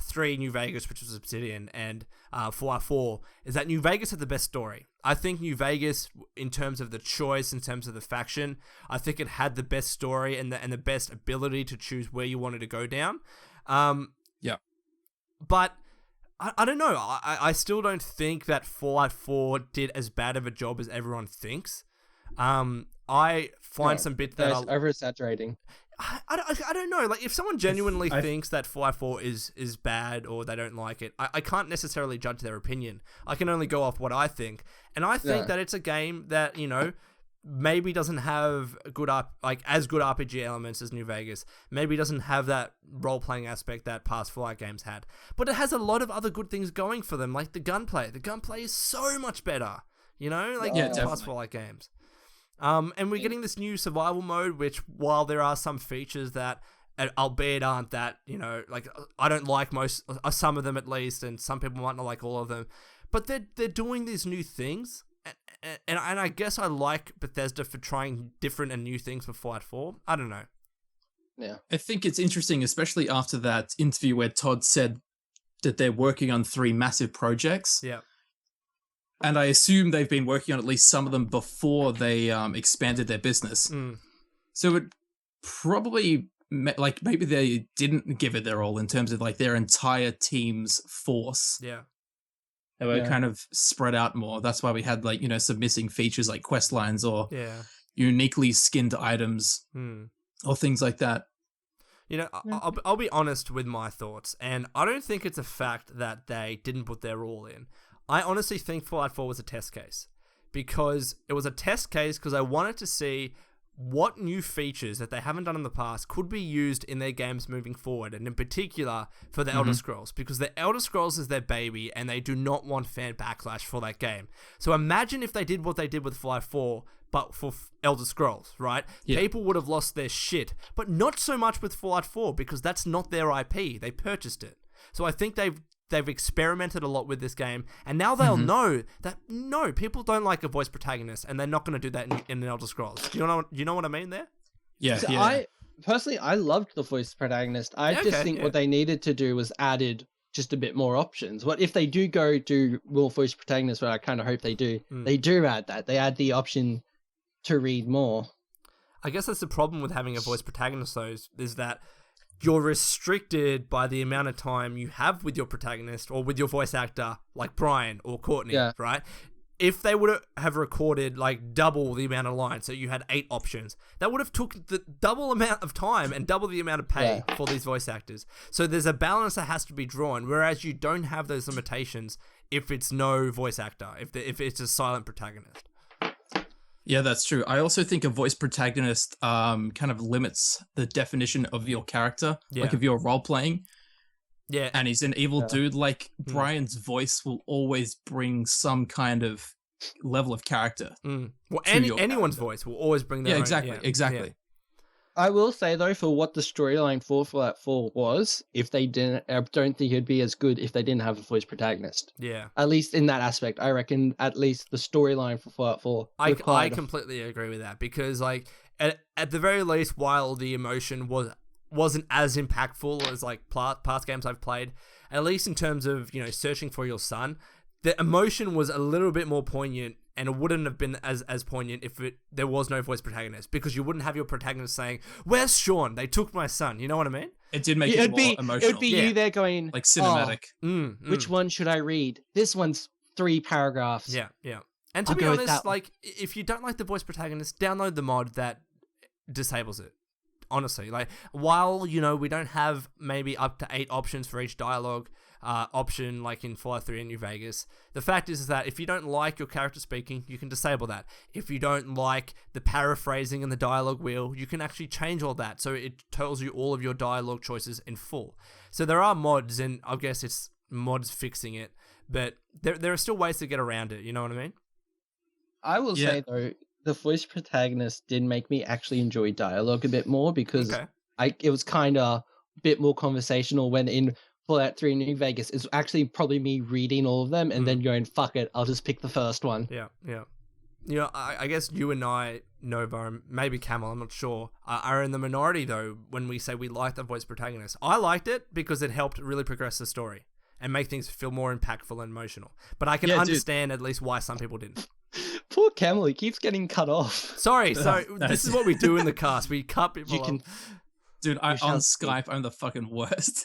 3 New Vegas, which was Obsidian, and Fallout 4, is that New Vegas had the best story. I think New Vegas, in terms of the choice, in terms of the faction, I think it had the best story and the best ability to choose where you wanted to go down. But I don't know. I still don't think that Fallout 4 did as bad of a job as everyone thinks. I find some bits that are over-exaggerating. I don't know. Like, if someone genuinely thinks that Fallout 4 is bad or they don't like it, I can't necessarily judge their opinion. I can only go off what I think. And I think that it's a game that, maybe doesn't have as good RPG elements as New Vegas. Maybe doesn't have that role-playing aspect that past Fallout games had. But it has a lot of other good things going for them, like the gunplay. The gunplay is so much better You know, like Yeah, past definitely. Fallout games. And we're getting this new survival mode, which while there are some features that, albeit aren't that, you know, like I don't like some of them at least, and some people might not like all of them, but they're doing these new things, and I guess I like Bethesda for trying different and new things for Fallout 4. I don't know. Yeah. I think it's interesting, especially after that interview where Todd said that they're working on 3 massive projects. Yeah. And I assume they've been working on at least some of them before they expanded their business. So it probably, like, maybe they didn't give it their all in terms of, like, their entire team's force. Yeah. They were kind of spread out more. That's why we had, like, you know, some missing features like quest lines or uniquely skinned items or things like that. You know, I'll be honest with my thoughts, and I don't think it's a fact that they didn't put their all in. I honestly think Fallout 4 was a test case, because it was a test case because I wanted to see what new features that they haven't done in the past could be used in their games moving forward, and in particular for the Elder Scrolls, because the Elder Scrolls is their baby and they do not want fan backlash for that game. So imagine if they did what they did with Fallout 4, but for Elder Scrolls, right? Yeah. People would have lost their shit, but not so much with Fallout 4 because that's not their IP. They purchased it. So I think they've experimented a lot with this game, and now they'll know that no, people don't like a voice protagonist, and they're not going to do that in Elder Scrolls. Do you know what I mean there? Yeah, So yeah. I loved the voice protagonist. I just think what they needed to do was added just a bit more options. What if they do go do more voice protagonist, what I kind of hope they do, they do add that. They add the option to read more. I guess that's the problem with having a voice protagonist, though, is that you're restricted by the amount of time you have with your protagonist or with your voice actor, like Brian or Courtney, right? If they would have recorded like double the amount of lines, so you had 8 options, that would have took the double amount of time and double the amount of pay for these voice actors. So there's a balance that has to be drawn, whereas you don't have those limitations if it's no voice actor, if it's a silent protagonist. Yeah, that's true. I also think a voice protagonist kind of limits the definition of your character. Like if you're role-playing and he's an evil dude, like Brian's voice will always bring some kind of level of character. Well, anyone's voice will always bring their own. Exactly. Yeah. I will say, though, for what the storyline for Fallout 4 was, if they didn't, I don't think it'd be as good if they didn't have a voice protagonist. Yeah. At least in that aspect, I reckon at least the storyline for Fallout 4. I completely agree with that, because, like, at the very least, while the emotion wasn't as impactful as, like, past games I've played, at least in terms of, you know, searching for your son, the emotion was a little bit more poignant, and it wouldn't have been as poignant if there was no voice protagonist, because you wouldn't have your protagonist saying, "Where's Sean? They took my son." You know what I mean? It did make it more emotional. It would be you there going, like cinematic. Which one should I read? This one's 3 paragraphs. Yeah. And to be honest, like, if you don't like the voice protagonist, download the mod that disables it. Honestly, like, while, you know, we don't have maybe up to 8 options for each dialogue option like in Fallout 3 and New Vegas, the fact is that if you don't like your character speaking, you can disable that. If you don't like the paraphrasing and the dialogue wheel, you can actually change all that, so it tells you all of your dialogue choices in full. So there are mods, and I guess it's mods fixing it, but there are still ways to get around it, you know what I mean? I will say, though, the voice protagonist did make me actually enjoy dialogue a bit more, because it was kind of a bit more conversational. When in Fallout 3 New Vegas, it's actually probably me reading all of them and then going, fuck it, I'll just pick the first one. Yeah. You know, I guess you and I, Nova, and maybe Camel, I'm not sure, are in the minority, though, when we say we like the voice protagonist. I liked it because it helped really progress the story and make things feel more impactful and emotional. But I can understand at least why some people didn't. Poor Camel, he keeps getting cut off. Sorry, this is what we do in the cast. We cut people off. Dude, on Skype, I'm the fucking worst.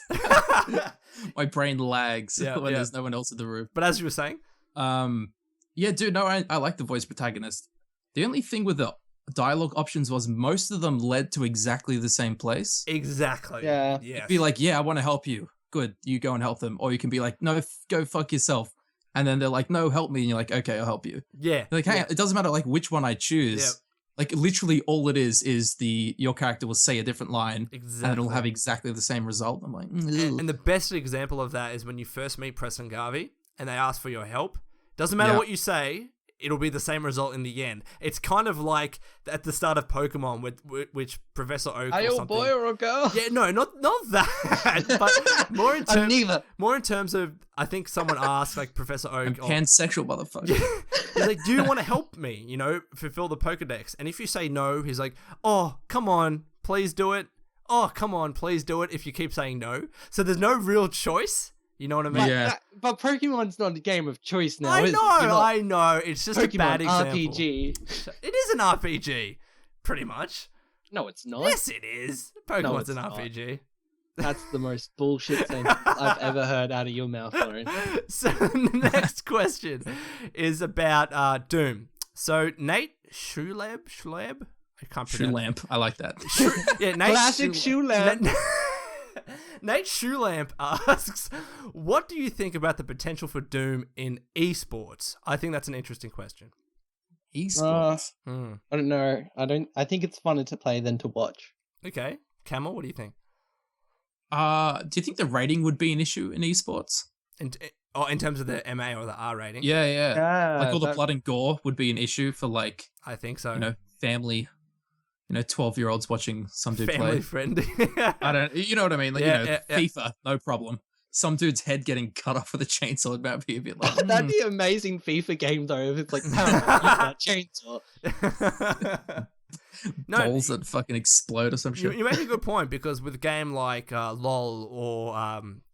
My brain lags when there's no one else in the room. But as you were saying? Yeah, dude, no, I like the voice protagonist. The only thing with the dialogue options was most of them led to exactly the same place. Exactly. Yeah. Yes. Be like, I want to help you. Good, you go and help them. Or you can be like, no, go fuck yourself. And then they're like, no, help me. And you're like, okay, I'll help you. Yeah. Like, hey, it doesn't matter like which one I choose. Yeah. Like, literally all it is your character will say a different line. Exactly. And it'll have exactly the same result. I'm like, and the best example of that is when you first meet Preston Garvey and they ask for your help. Doesn't matter what you say. it'll be the same result in the end. It's kind of like at the start of Pokemon, which Professor Oak Are or you a something. boy or a girl? Yeah, no, not that, but more in I'm neither. more in terms of, I think someone asked like Professor Oak, pansexual motherfucker. he's like, do you want to help me? You know, fulfill the Pokedex. And if you say no, he's like, oh, come on, please do it. Oh, come on, please do it. If you keep saying no, so there's no real choice. You know what I mean? Yeah. But Pokemon's not a game of choice now. I know. It's just Pokemon a bad example. RPG. It is an RPG, pretty much. No, it's not. Yes, it is. Pokemon's it's an not. RPG. That's the most bullshit sentence I've ever heard out of your mouth, Lauren. So the next question is about Doom. So Nate Schulab? I can't pronounce. Shoelamp. I like that. Yeah, Nate Classic Shoelamp. Nate Shoelamp asks, what do you think about the potential for Doom in esports? I think that's an interesting question. Esports. I don't know. I think it's funner to play than to watch. Okay. Camel, what do you think? Do you think the rating would be an issue in esports? In terms of the MA or the R rating? Yeah. Like all the blood and gore would be an issue for like, I think so. you know, family, 12-year-olds watching some dude Family play. friendly. I don't, you know what I mean? Like, Yeah. FIFA, no problem. Some dude's head getting cut off with a chainsaw would about be a bit like, That'd be an amazing FIFA game though if it's like that chainsaw. balls that fucking explode or some shit. You make a good point, because with a game like LOL or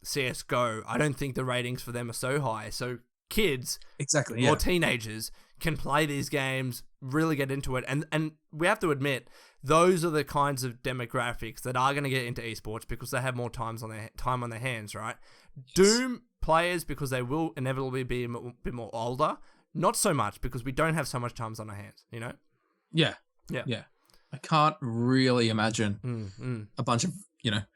CSGO, I don't think the ratings for them are so high. So kids Exactly, or teenagers can play these games, really get into it. And we have to admit, those are the kinds of demographics that are going to get into esports because they have more time on their hands, right? Yes. Doom players, because they will inevitably be a bit more older. Not so much, because we don't have so much time on our hands, you know? Yeah. I can't really imagine a bunch of,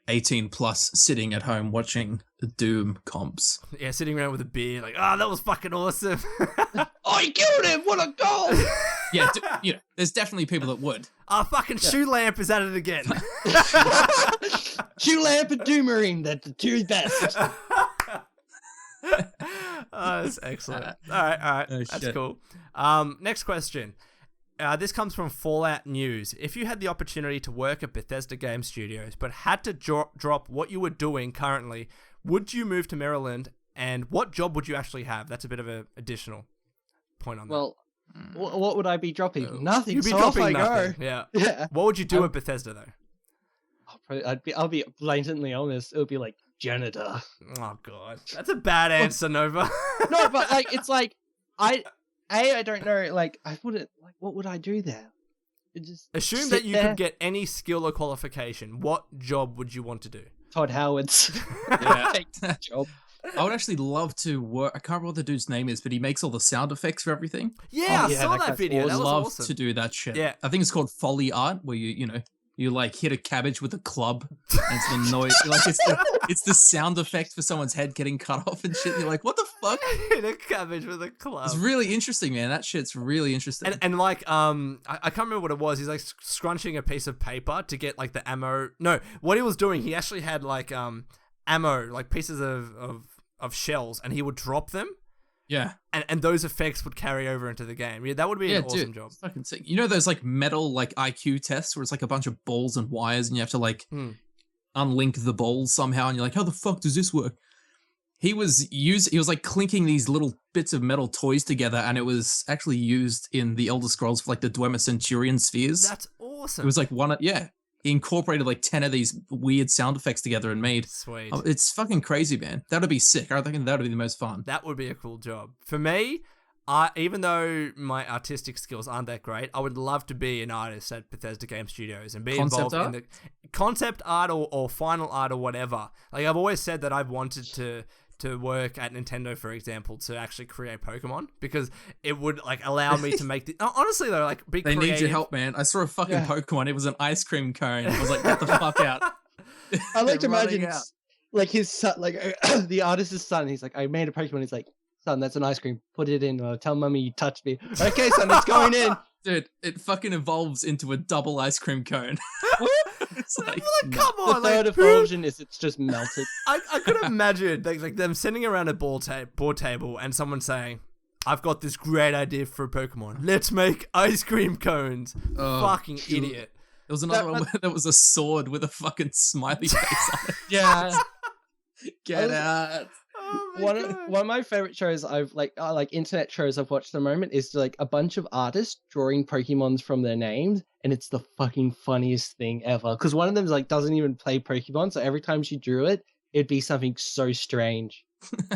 18 plus sitting at home watching the Doom comps. Yeah, sitting around with a beer, like, that was fucking awesome. I killed him! What a goal! Yeah, there's definitely people that would. Fucking Shoelamp is at it again. Shoelamp and Doomerine, they're the two best. That's excellent. All right. Oh, That's shit. cool. Next question. This comes from Fallout News. If you had the opportunity to work at Bethesda Game Studios, but had to drop what you were doing currently, would you move to Maryland? And what job would you actually have? That's a bit of an additional point on that. Well, what would I be dropping? Nothing. You'd be so dropping off I nothing. go. Yeah. What would you do at Bethesda though? I'll be blatantly honest. It would be like janitor. Oh god, that's a bad answer, Nova. No, but like it's like I don't know. Like I wouldn't. Like what would I do there? Just assume that you could get any skill or qualification. What job would you want to do? Todd Howard's. Yeah. Take that job. I would actually love to work. I can't remember what the dude's name is, but he makes all the sound effects for everything. Yeah, I saw that video. That was love awesome. to do that shit. Yeah. I think it's called Foley art, where you like hit a cabbage with a club, and it's the noise. Like it's the sound effect for someone's head getting cut off and shit. And you're like, what the fuck? Hit a cabbage with a club. It's really interesting, man. That shit's really interesting. And like I can't remember what it was. He's like scrunching a piece of paper to get like the ammo. No, what he was doing, he actually had like ammo, like pieces of shells, and he would drop them. Yeah. And those effects would carry over into the game. Yeah, that would be an awesome job. Fucking sick. You know those like metal like IQ tests where it's like a bunch of balls and wires and you have to like unlink the balls somehow and you're like, how the fuck does this work? He was like clinking these little bits of metal toys together, and it was actually used in the Elder Scrolls for like the Dwemer Centurion spheres. That's awesome. It was like he incorporated like 10 of these weird sound effects together and made. Sweet. It's fucking crazy, man. That'd be sick. I think that would be the most fun. That would be a cool job. For me, even though my artistic skills aren't that great, I would love to be an artist at Bethesda Game Studios and be involved in the concept art or final art or whatever. Like I've always said that I've wanted to work at Nintendo, for example, to actually create Pokemon, because it would like allow me to make the honestly though, like be creative. They need your help, man. I saw a fucking Pokemon. It was an ice cream cone. I was like, get the fuck out. I like to imagine like his son, like the artist's son. He's like, I made a Pokemon. He's like, son, that's an ice cream. Put it in. Tell mommy you touched me. Okay, son, it's going in. Dude, it fucking evolves into a double ice cream cone. It's like, come on, the third evolution is it's just melted. I could imagine like them sitting around a board table and someone saying, I've got this great idea for a Pokemon. Let's make ice cream cones. Fucking idiot. There was another one where there was a sword with a fucking smiley face on it. Yeah. Get out. Oh my One God. of my favorite shows I've like internet shows I've watched at the moment is like a bunch of artists drawing Pokemons from their names, and it's the fucking funniest thing ever. Because one of them like doesn't even play Pokemon, so every time she drew it, it'd be something so strange.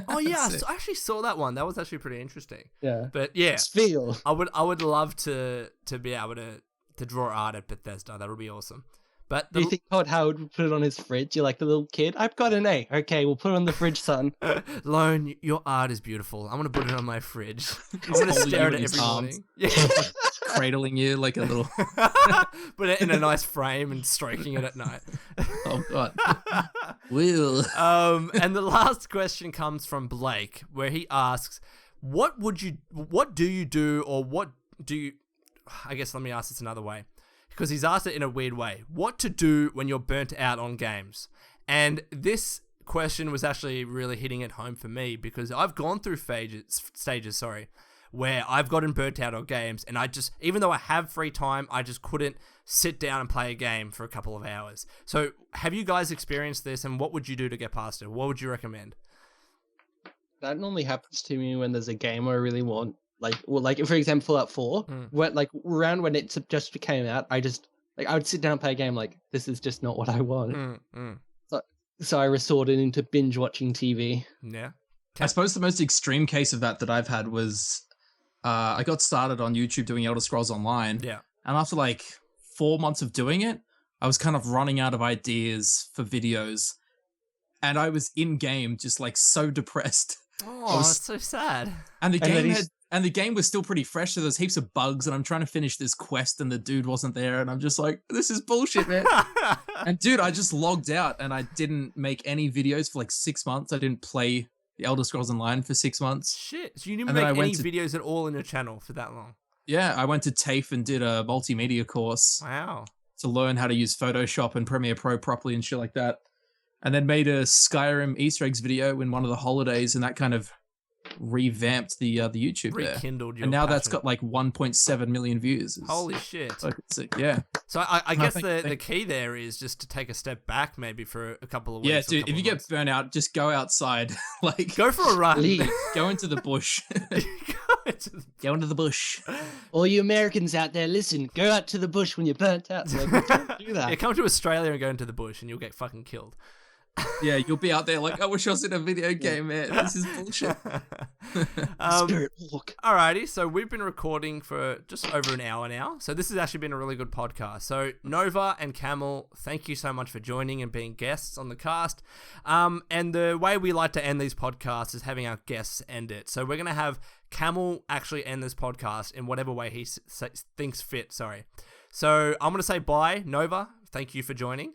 Oh yeah, I actually saw that one. That was actually pretty interesting. Yeah, But yeah, it's feel. I would love to be able to draw art at Bethesda. That would be awesome. But Do you think Todd Howard would put it on his fridge? You're like the little kid. I've got an A. Okay, we'll put it on the fridge, son. Lone, your art is beautiful. I'm gonna put it on my fridge. I'm gonna holding stare you at in it his every arms. morning. Yeah. Cradling you like a little... Put it in a nice frame and stroking it at night. Oh, God. Will. And the last question comes from Blake, where he asks, what do you do, or what do you, I guess let me ask this another way, because he's asked it in a weird way. What to do when you're burnt out on games? And this question was actually really hitting it home for me, because I've gone through stages, where I've gotten burnt out on games, and I just, even though I have free time, I just couldn't sit down and play a game for a couple of hours. So have you guys experienced this, and what would you do to get past it? What would you recommend? That normally happens to me when there's a game I really want. Like for example, Fallout 4, when like around when it just came out, I would sit down and play a game like, this is just not what I want. So I resorted into binge watching TV. Yeah. I suppose the most extreme case of that I've had was I got started on YouTube doing Elder Scrolls Online. Yeah. And after like 4 months of doing it, I was kind of running out of ideas for videos. And I was in game just like so depressed. Oh, that's so sad. And the game was still pretty fresh, so there's heaps of bugs, and I'm trying to finish this quest, and the dude wasn't there, and I'm just like, this is bullshit, man. And dude, I just logged out, and I didn't make any videos for like 6 months. I didn't play the Elder Scrolls Online for 6 months. Shit. So you didn't make any videos at all on your channel for that long? Yeah, I went to TAFE and did a multimedia course. Wow. To learn how to use Photoshop and Premiere Pro properly and shit like that. And then made a Skyrim Easter eggs video in one of the holidays, and that kind of revamped the YouTube there. Rekindled your and now passion. that's got like 1.7 million views. Holy shit. Yeah. So I guess the key there is just to take a step back maybe for a couple of weeks. Yeah, dude, if you get burnt out, just go outside. Like, go for a run. Go into the bush. Go into the bush. All you Americans out there, listen, go out to the bush when you're burnt out. Like, don't do that. Yeah, come to Australia and go into the bush and you'll get fucking killed. Yeah, you'll be out there like, I wish I was in a video game, man. This is bullshit. Spirit walk. Alrighty, so we've been recording for just over an hour now. So this has actually been a really good podcast. So Nova and Camel, thank you so much for joining and being guests on the cast. And the way we like to end these podcasts is having our guests end it. So we're going to have Camel actually end this podcast in whatever way he thinks fit. So I'm going to say bye, Nova. Thank you for joining.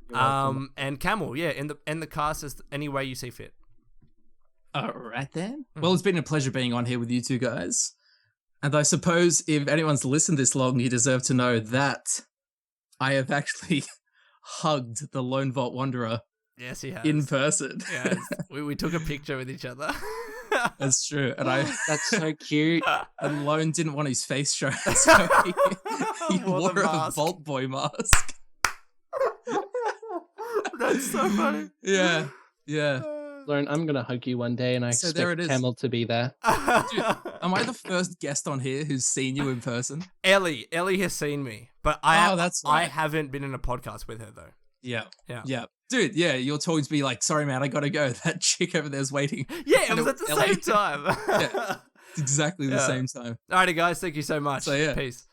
And Camel, yeah, end the cast as any way you see fit. All right then. Well, it's been a pleasure being on here with you two guys. And I suppose if anyone's listened this long, you deserve to know that I have actually hugged the LoneVaultWanderer. Yes, he has. In person. Yes. We took a picture with each other. That's true. And That's so cute. And Lone didn't want his face shown, so he wore a Vault Boy mask. That's so funny. Yeah. Lauren, I'm gonna hug you one day, and I expect Camel to be there. Dude, am I the first guest on here who's seen you in person? Ellie has seen me, but I haven't been in a podcast with her though. Yeah. Dude, yeah, you're talking to me like, sorry man, I gotta go. That chick over there's waiting. Yeah, it was at the same time. Yeah, exactly the same time. Alrighty guys, thank you so much. So yeah. Peace.